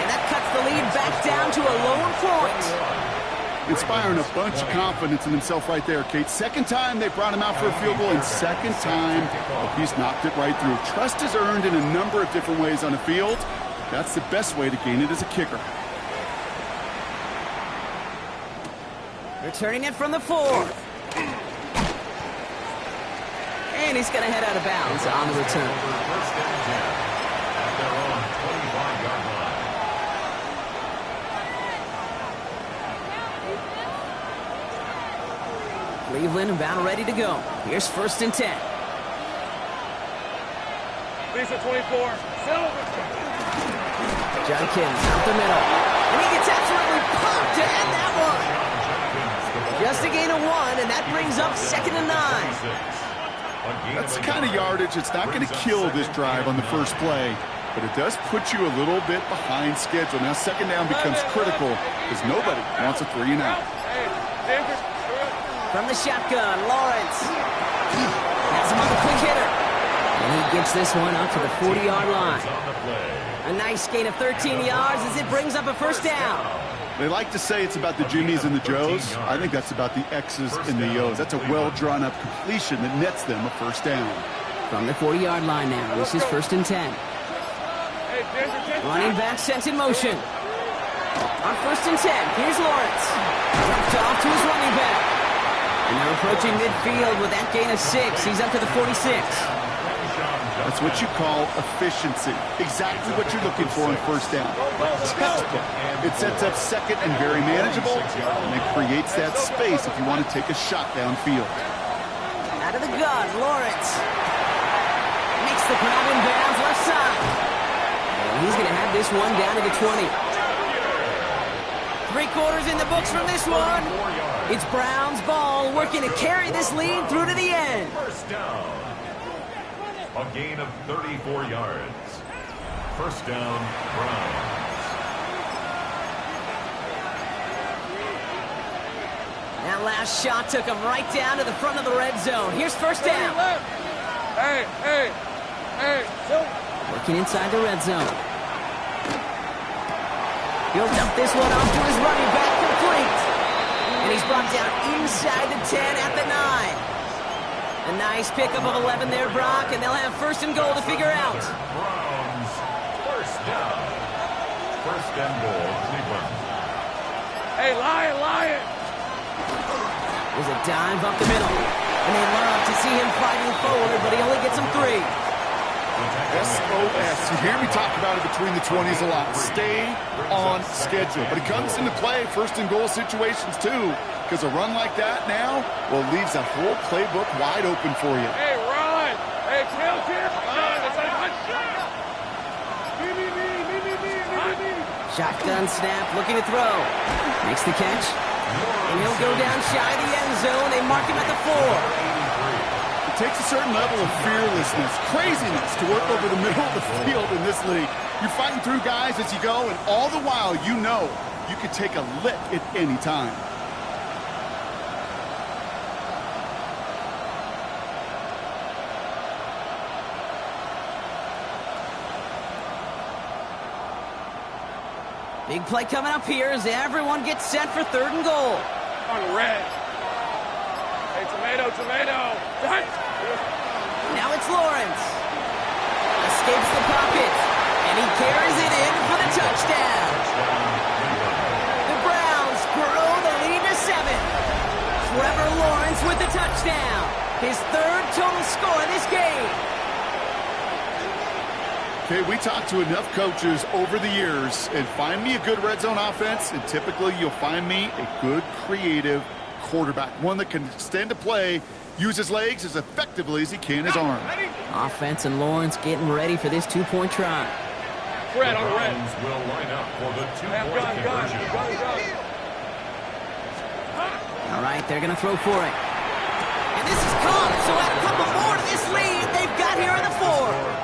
Speaker 1: And that cuts the lead back down to a lower point.
Speaker 3: Inspiring a bunch of confidence in himself right there, Kate. Second time they brought him out for a field goal, and second time he's knocked it right through. Trust is earned in a number of different ways on the field. That's the best way to gain it as a kicker.
Speaker 1: Returning it from the 4. And he's going to head out of bounds on the return.
Speaker 2: First and 10 at their own 25-yard line.
Speaker 1: Cleveland about ready to go. Here's 1st and 10.
Speaker 4: Lisa 24.
Speaker 1: Judkins out the middle. And he gets absolutely pumped to end that one. Just a gain of 1, and that brings up 2nd and 9.
Speaker 3: That's the kind of yardage it's not going to kill this drive on the first play, but it does put you a little bit behind schedule. Now 2nd down becomes critical because nobody wants a 3 and out.
Speaker 1: From the shotgun, Lawrence. Has him on the quick hitter. And he gets this one up to the 40-yard line. A nice gain of 13 yards as it brings up a 1st down.
Speaker 3: They like to say it's about the Jimmies and the Joes. I think that's about the X's and the O's. That's a well-drawn-up completion that nets them a 1st down.
Speaker 1: From the 40-yard line now, this is 1st and 10. Running back sent in motion. On 1st and 10, here's Lawrence. Dropped off to his running back. And they're approaching midfield with that gain of 6. He's up to the 46.
Speaker 3: That's what you call efficiency. Exactly what you're looking for on 1st down. Textbook. It sets up 2nd and very manageable, and it creates that space if you want to take a shot downfield.
Speaker 1: Out of the gun, Lawrence. Makes the grab in bounds left side. And he's going to have this one down to the 20. 3 quarters in the books from this one. It's Brown's ball working to carry this lead through to the end.
Speaker 2: 1st down. A gain of 34 yards. 1st down, Browns.
Speaker 1: That last shot took him right down to the front of the red zone. Here's 1st down.
Speaker 4: Hey.
Speaker 1: Working inside the red zone. He'll dump this one off to his running back, complete. And he's brought down inside the 10 at the 9. A nice pickup of 11 there, Brock, and they'll have 1st and goal to figure out.
Speaker 2: Browns, 1st down. 1st and goal, Cleveland.
Speaker 4: Hey, Lion!
Speaker 1: There's a dive up the middle. And they love to see him fighting forward, but he only gets them 3.
Speaker 3: SOS. You hear me talk about it between the 20s a lot. Stay on schedule. But it comes into play first and goal situations too, because a run like that now, well, leaves that whole playbook wide open for you.
Speaker 4: Hey, run! Hey, tail here! It's a hot shot!
Speaker 1: Shotgun snap, looking to throw. Makes the catch. And he'll go down shy of the end zone. They mark him at the 4.
Speaker 3: It takes a certain level of fearlessness, craziness to work over the middle of the field in this league. You're fighting through guys as you go, and all the while you know you could take a lick at any time.
Speaker 1: Big play coming up here as everyone gets set for 3rd and goal.
Speaker 4: On the red. Hey, tomato!
Speaker 1: Now it's Lawrence. Escapes the pocket. And he carries it in for the touchdown. The Browns grow the lead to 7. Trevor Lawrence with the touchdown. His 3rd total score in this game.
Speaker 3: Okay, we talked to enough coaches over the years, and find me a good red zone offense, and typically you'll find me a good creative quarterback, one that can extend a play, use his legs as effectively as he can his arm.
Speaker 1: Offense and Lawrence getting ready for this 2-point try.
Speaker 4: Red on the red.
Speaker 2: Will line up for the 2-point conversion.
Speaker 1: All right, they're going to throw for it. And this is caught, so add a couple more to this lead they've got here in the 4.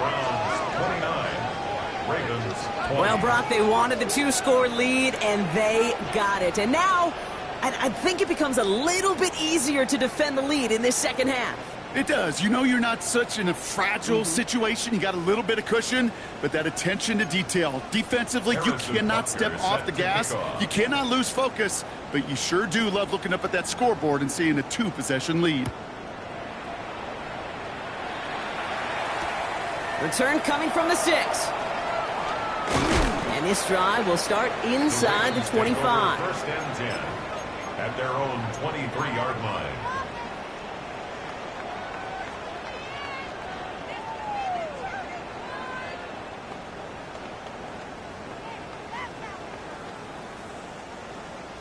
Speaker 1: Well, Brock, they wanted the 2-score lead, and they got it. And now, I think it becomes a little bit easier to defend the lead in this second half.
Speaker 3: It does. You know you're not such in a fragile situation. You got a little bit of cushion, but that attention to detail. Defensively, you cannot step off the gas. You cannot lose focus, but you sure do love looking up at that scoreboard and seeing a 2-possession lead.
Speaker 1: Return coming from the 6. And this drive will start inside the 25.
Speaker 2: First and 10 at their own 23-yard line.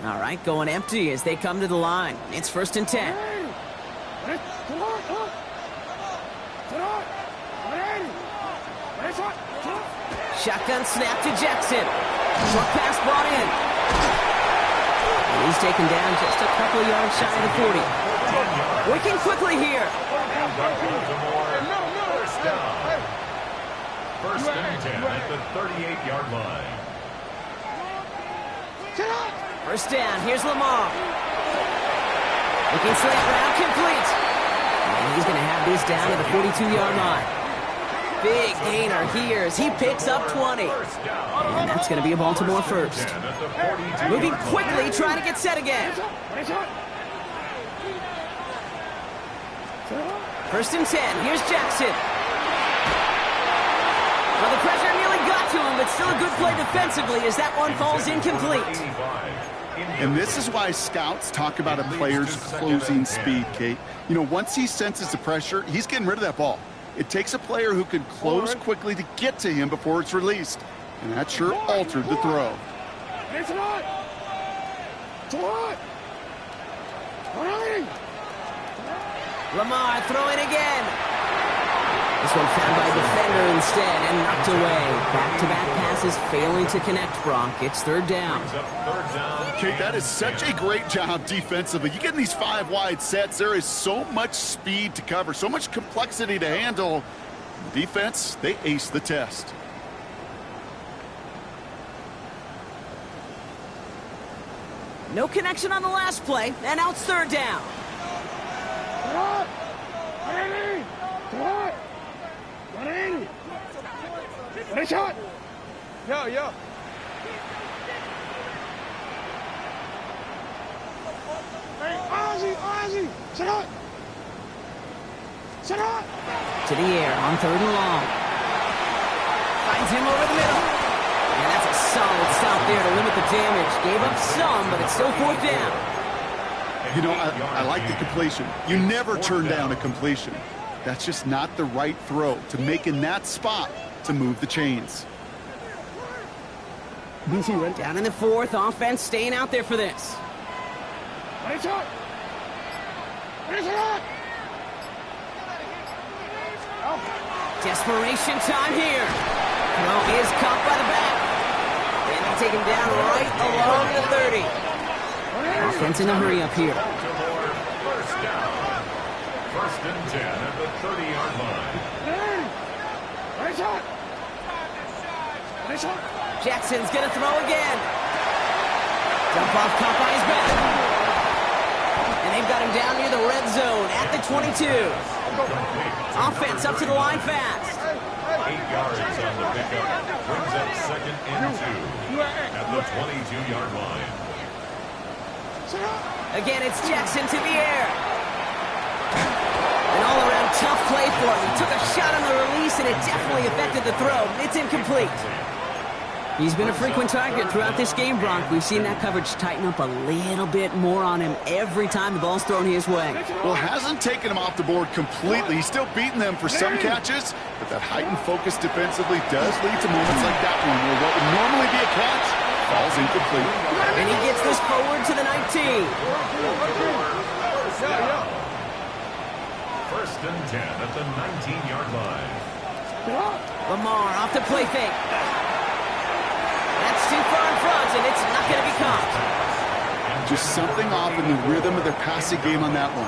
Speaker 1: All right, going empty as they come to the line. It's 1st and 10. Shotgun snap to Jackson. Short pass brought in. And he's taken down just a couple yards shy of the 40. Working quickly here.
Speaker 2: First and 10 at the 38-yard line.
Speaker 1: First down. Here's Lamar. Looking slant route complete. And he's going to have this down at the 42-yard line. Big gainer here as he picks up 20. And that's going to be a Baltimore first. Moving quickly, trying to get set again. First and 10. Here's Jackson. Well, the pressure nearly got to him, but still a good play defensively as that one falls incomplete.
Speaker 3: And this is why scouts talk about a player's closing speed, Kate. You know, once he senses the pressure, he's getting rid of that ball. It takes a player who can close quickly to get to him before it's released. And that sure altered the throw.
Speaker 1: Lamar throwing again. This one found by a defender instead and knocked away. Back-to-back passes failing to connect, Brock. It's 3rd down.
Speaker 3: Kate, that is such a great job defensively. You get in these 5 wide sets, there is so much speed to cover, so much complexity to handle. Defense, they ace the test.
Speaker 1: No connection on the last play, and now it's 3rd down.
Speaker 4: Nice shot. Yo. Hey, Ozzy. Set up.
Speaker 1: To the air on 3rd and long. Finds him over the middle. And that's a solid stop there to limit the damage. Gave up some, but it's still 4th down.
Speaker 3: You know, I like the completion. You never turn down a completion. That's just not the right throw. To make in that spot, to move the chains.
Speaker 1: Down in the fourth, offense staying out there for this. Desperation time here. Throw is caught by the back. And they take him down right along the 30. Offense in a hurry up here.
Speaker 2: First down. First and 10 at the 30-yard line.
Speaker 1: Jackson's going to throw again. Dump off caught by his back. And they've got him down near the red zone at the 22. Offense up to the line fast.
Speaker 2: 8 yards on the pickup. Brings up second and 2 at the 22-yard line.
Speaker 1: Again, it's Jackson to the air. An all-around tough play for him. He took a shot on the release, and it definitely affected the throw. It's incomplete. He's been a frequent target throughout this game, Bronk. We've seen that coverage tighten up a little bit more on him every time the ball's thrown his way.
Speaker 3: Well, hasn't taken him off the board completely. He's still beating them for some catches, but that heightened focus defensively does lead to moments like that one where what would normally be a catch falls incomplete.
Speaker 1: And he gets this forward to the 19.
Speaker 2: First and 10 at the 19-yard line.
Speaker 1: Lamar off the play fake. That's too far in front, and it's not going to be caught.
Speaker 3: Just something off in the rhythm of their passing game on that one.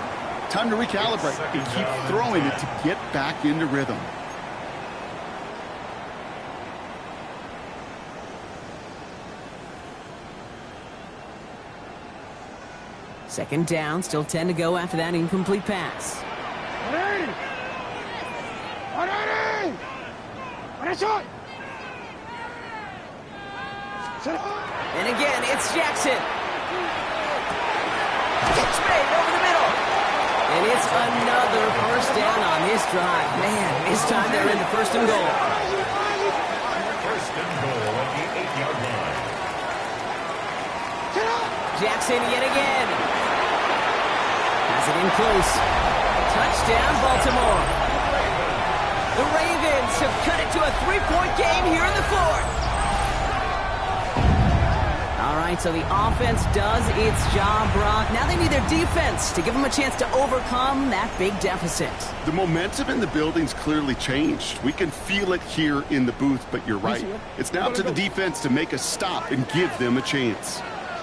Speaker 3: Time to recalibrate and keep throwing it to get back into rhythm.
Speaker 1: Second down, still 10 to go after that incomplete pass. And again, it's Jackson. Catch made over the middle. And it's another first down on this drive. Man, this time they're in the first and goal.
Speaker 2: First and goal at the 8-yard line.
Speaker 1: Jackson yet again. Has it in close. Touchdown, Baltimore. The Ravens have cut it to a 3-point game here in the fourth. All right, so the offense does its job, Brock. Now they need their defense to give them a chance to overcome that big deficit.
Speaker 3: The momentum in the building's clearly changed. We can feel it here in the booth, but you're right. It's now to the defense to make a stop and give them a chance.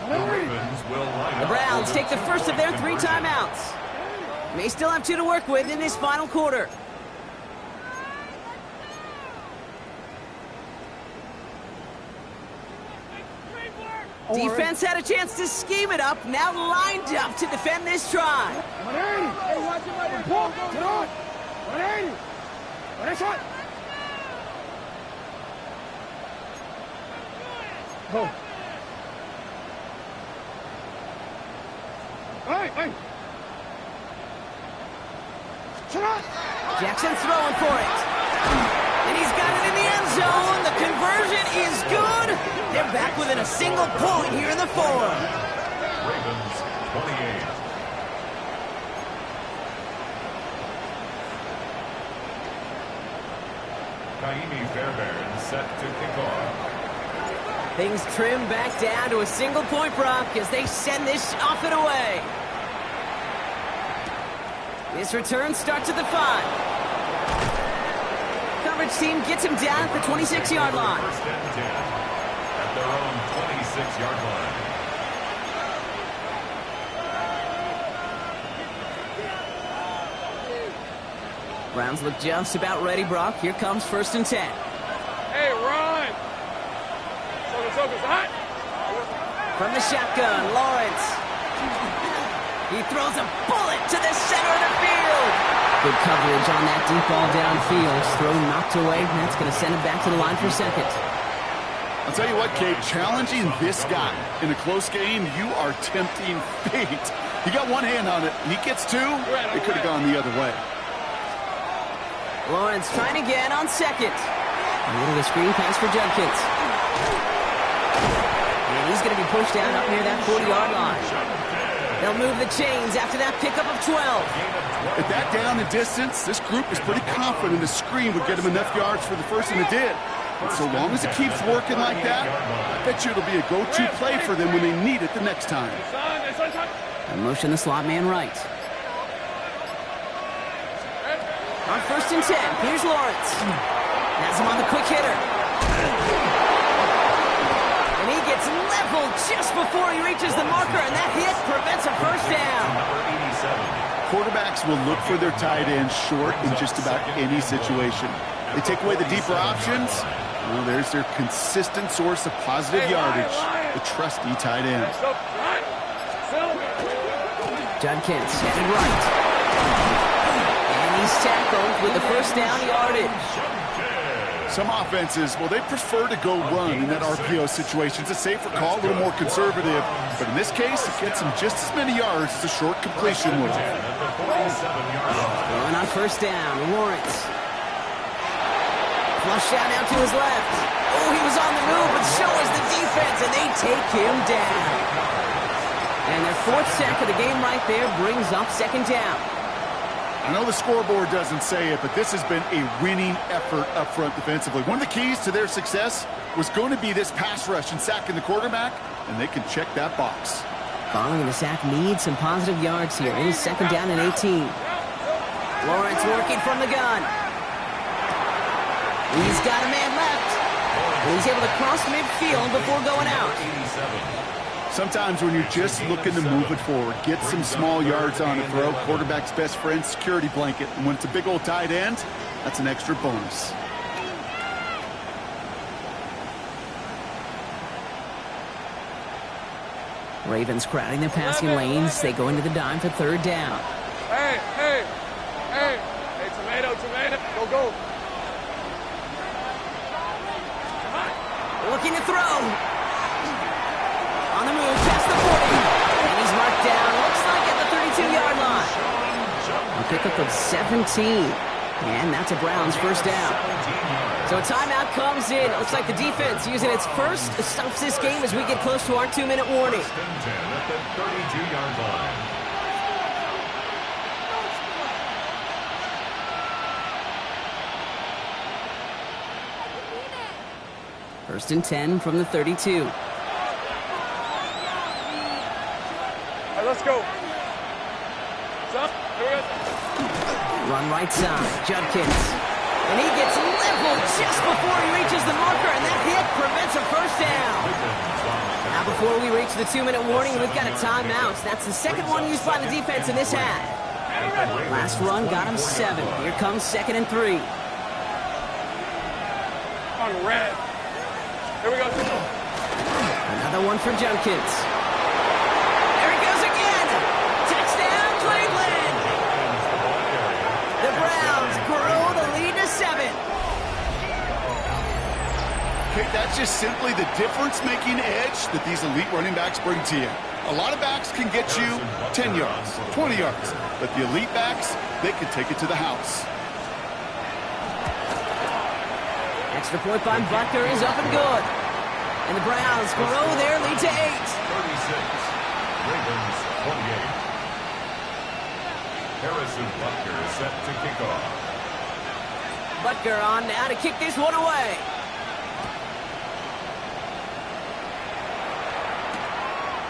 Speaker 2: The Ravens will line up.
Speaker 1: The Browns take the first of their 3 timeouts. May still have 2 to work with in this final quarter. Defense had a chance to scheme it up, now lined up to defend this try. Jackson throwing for it. And he's got it in the end zone. The conversion is good. They're back within a single point here in the fourth.
Speaker 2: Ravens 28. Kaimi Fairbairn set to kick off.
Speaker 1: Things trim back down to a single point, Brock, as they send this off and away. This return starts at the 5. Coverage team gets him down at the 26-yard line.
Speaker 2: First and 10 at their own 26-yard line.
Speaker 1: Browns look just about ready, Brock. Here comes first and 10.
Speaker 4: Hey, run! Soga's hot!
Speaker 1: From the shotgun, Lawrence. He throws a bullet to the center of the field. Good coverage on that deep ball downfield. Throw knocked away. That's going to send him back to the line for second.
Speaker 3: I'll tell you what, Kate, challenging this guy in a close game, you are tempting fate. He got one hand on it. He gets 2. It could have gone the other way.
Speaker 1: Lawrence trying again on second. A little of a screen pass for Judkins. And he's going to be pushed down up near that 40-yard line. They'll move the chains after that pickup of 12.
Speaker 3: At that down and distance, this group was pretty confident a screen would get them enough yards for the first, and it did. And so long as it keeps working like that, I bet you it'll be a go-to play for them when they need it the next time.
Speaker 1: And motion the slot man right. On 1st and 10, here's Lawrence. Has him on the quick hitter. And he gets leveled just before he reaches the marker, and that hit prevents a first down.
Speaker 3: Quarterbacks will look for their tight end short in just about any situation. They take away the deeper options. Well, there's their consistent source of positive yardage, the trusty tight end.
Speaker 1: Judkins headed right. And he's tackled with the first down yardage.
Speaker 3: Some offenses, well, they prefer to go run in that RPO situation. It's a safer call, a little more conservative. But in this case, it gets them just as many yards as a short completion would.
Speaker 1: Throwing on 1st down, Lawrence. Flush out now to his left. Oh, he was on the move, but so is the defense, and they take him down. And their 4th sack of the game right there brings up 2nd down.
Speaker 3: I know the scoreboard doesn't say it, but this has been a winning effort up front defensively. One of the keys to their success was going to be this pass rush and sacking the quarterback, and they can check that box.
Speaker 1: Following the sack needs some positive yards here. It is 2nd down and 18. Lawrence working from the gun. He's got a man left. And he's able to cross midfield before going out.
Speaker 3: Sometimes when you're just looking to move it forward, get some small yards on a throw, quarterback's best friend, security blanket. And when it's a big old tight end, that's an extra bonus.
Speaker 1: Ravens crowding the passing lanes. They go into the dime for 3rd down.
Speaker 4: Hey, tomato, go.
Speaker 1: Looking to throw. On the move, past the 40. And he's marked down, looks like at the 32-yard line. A pickup of 17. And that's a Browns 1st down. So a timeout comes in. It looks like the defense using its first stops this game as we get close to our 2-minute warning.
Speaker 2: At the 32-yard line.
Speaker 1: First and 10 from the 32.
Speaker 4: Hey, let's go.
Speaker 1: Run right side, Judkins. And he gets leveled just before he reaches the marker, and that hit prevents a first down. Now before we reach the 2-minute warning, we've got a timeout. That's the 2nd one used by the defense in this half. Last run got him 7. Here comes 2nd and 3.
Speaker 4: On red. Here we go.
Speaker 1: Another one for Judkins. There he goes again. Touchdown, Cleveland. The Browns grow the lead to 7.
Speaker 3: Okay, that's just simply the difference-making edge that these elite running backs bring to you. A lot of backs can get you 10 yards, 20 yards, but the elite backs, they can take it to the house.
Speaker 1: Extra point by Butker is up and good. And the Browns grow their lead to 8.
Speaker 2: 36. Ravens 28. Harrison Butker is set to kick off.
Speaker 1: Butker on now to kick this one away.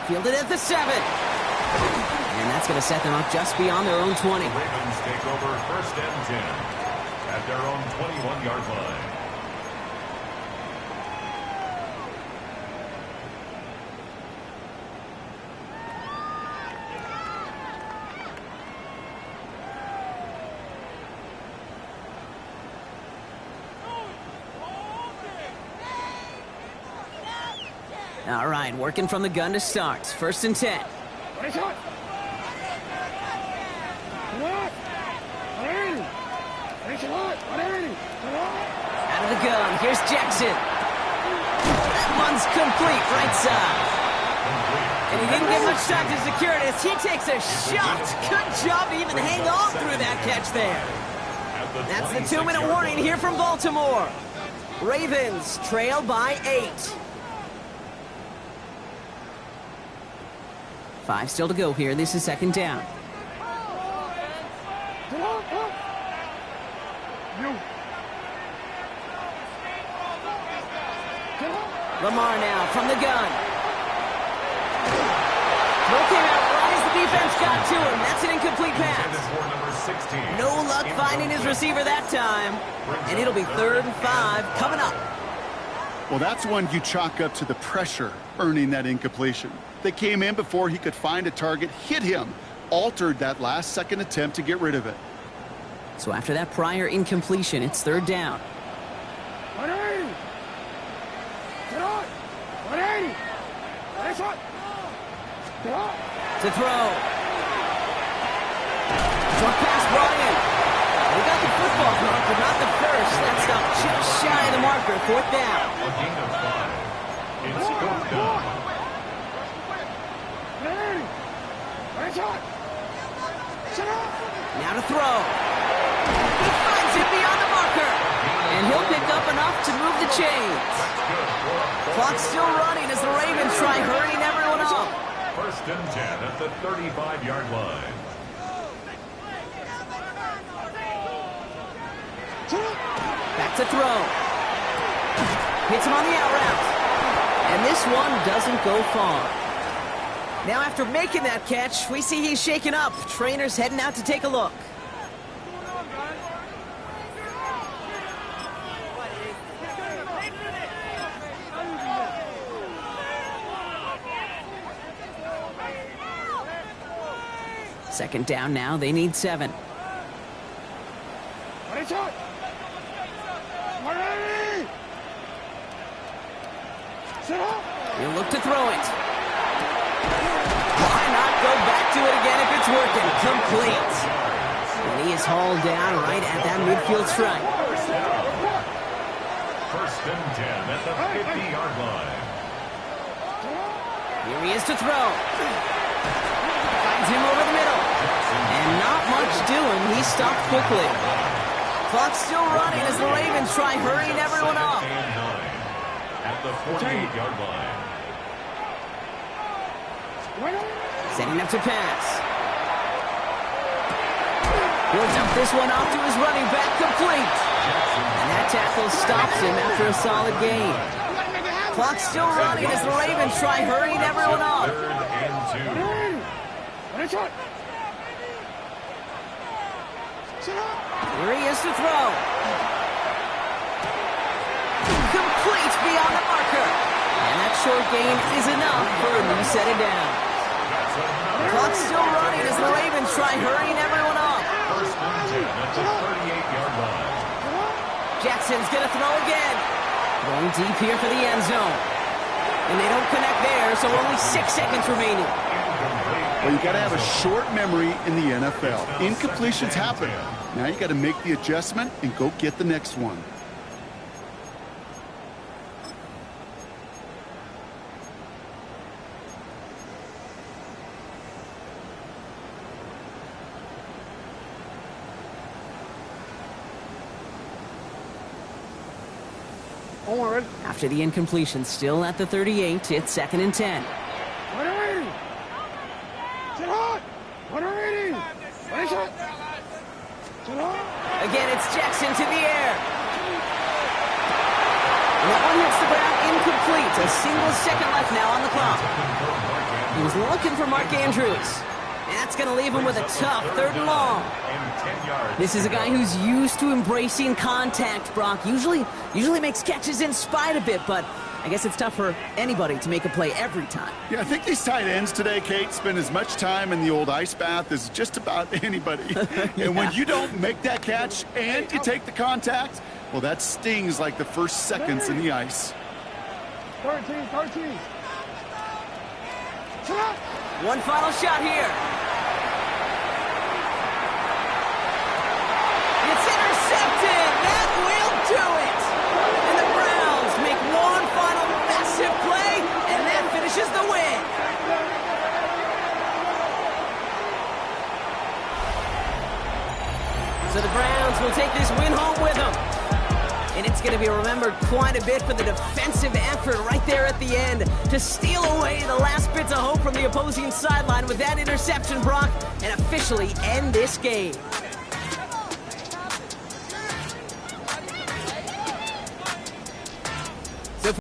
Speaker 1: Fielded at the 7. And that's going to set them up just beyond their own 20.
Speaker 2: The Ravens take over 1st and 10 at their own 21-yard line.
Speaker 1: All right, working from the gun to start. 1st and 10. Out of the gun, here's Jackson. That one's complete, right side. And he didn't get much time to secure it as he takes a shot. Good job to even hang on through that catch there. That's the 2-minute warning here from Baltimore. Ravens trail by 8. 5 still to go here. This is second down. Lamar now from the gun. Throw came out right as the defense got to him. That's an incomplete pass. No luck finding his receiver that time. And it'll be 3rd and 5 coming up.
Speaker 3: Well, that's one you chalk up to the pressure earning that incompletion. They came in before he could find a target, hit him, altered that last-second attempt to get rid of it.
Speaker 1: So after that prior incompletion, it's 3rd down.
Speaker 4: 180. Get on. 180. Nice one. Get on.
Speaker 1: To throw. Short pass brought in. They got the football mark, but not the first. That's up just shy of the marker. 4th down.
Speaker 2: A gain of 5. It's 4th down.
Speaker 4: 180. Nice one. Sit up.
Speaker 1: Now to throw. He finds it beyond the marker. And he'll pick up enough to move the chains. Clock's still running as the Ravens try hurrying everyone up.
Speaker 2: 1st and 10 at the 35-yard line.
Speaker 1: Back to throw. Hits him on the out route. And this one doesn't go far. Now after making that catch, we see he's shaken up. Trainer's heading out to take a look. Second down now, they need 7.
Speaker 4: Nice one. 180. Sit up.
Speaker 1: He'll look to throw it. Why not go back to it again if it's working? Complete. And he is hauled down right at that midfield stripe.
Speaker 2: 1st and 10 at the 50-yard line.
Speaker 1: Here he is to throw. Finds him over the middle. And not much doing. He stopped quickly. Clock's still running as the Ravens try hurrying everyone up.
Speaker 2: At the 48-yard line.
Speaker 1: Setting up to pass. He'll dump this one off to his running back, complete. And that tackle stops him after a solid gain. Clock's still running as the Ravens try hurrying everyone up.
Speaker 2: 3rd and 2.
Speaker 1: Here he is to throw. Complete beyond the marker. And that short gain is enough for a new set of downs. Clock's still running as the Ravens try hurrying everyone up.
Speaker 2: 1st and 10 at the 38-yard line.
Speaker 1: Jackson's going to throw again. Going deep here for the end zone. And they don't connect there, so only 6 seconds remaining.
Speaker 3: Well, you got to have a short memory in the NFL. Incompletions happen. Now you got to make the adjustment and go get the next one.
Speaker 1: After the incompletion, still at the 38, it's 2nd and 10.
Speaker 4: 180. Sit hot. 180. Finish it. Sit hot.
Speaker 1: Again, it's Jackson to the air. And that one hits the ground incomplete. A single second left now on the clock. He was looking for Mark Andrews. That's going to leave him with a tough 3rd and long. This is a guy who's used to embracing contact, Brock. Usually makes catches in spite of it, but I guess it's tough for anybody to make a play every time.
Speaker 3: Yeah, I think these tight ends today, Kate, spend as much time in the old ice bath as just about anybody.
Speaker 1: Yeah.
Speaker 3: And when you don't make that catch and you take the contact, well, that stings like the first seconds in the ice.
Speaker 4: 13.
Speaker 1: One final shot here. It's intercepted. That will do it. And the Browns make one final massive play, and that finishes the win. So the Browns will take this win home with them. And it's It's going to be remembered quite a bit for the defensive effort right there at the end to steal away the last bits of hope from the opposing sideline with that interception, Brock, and officially end this game.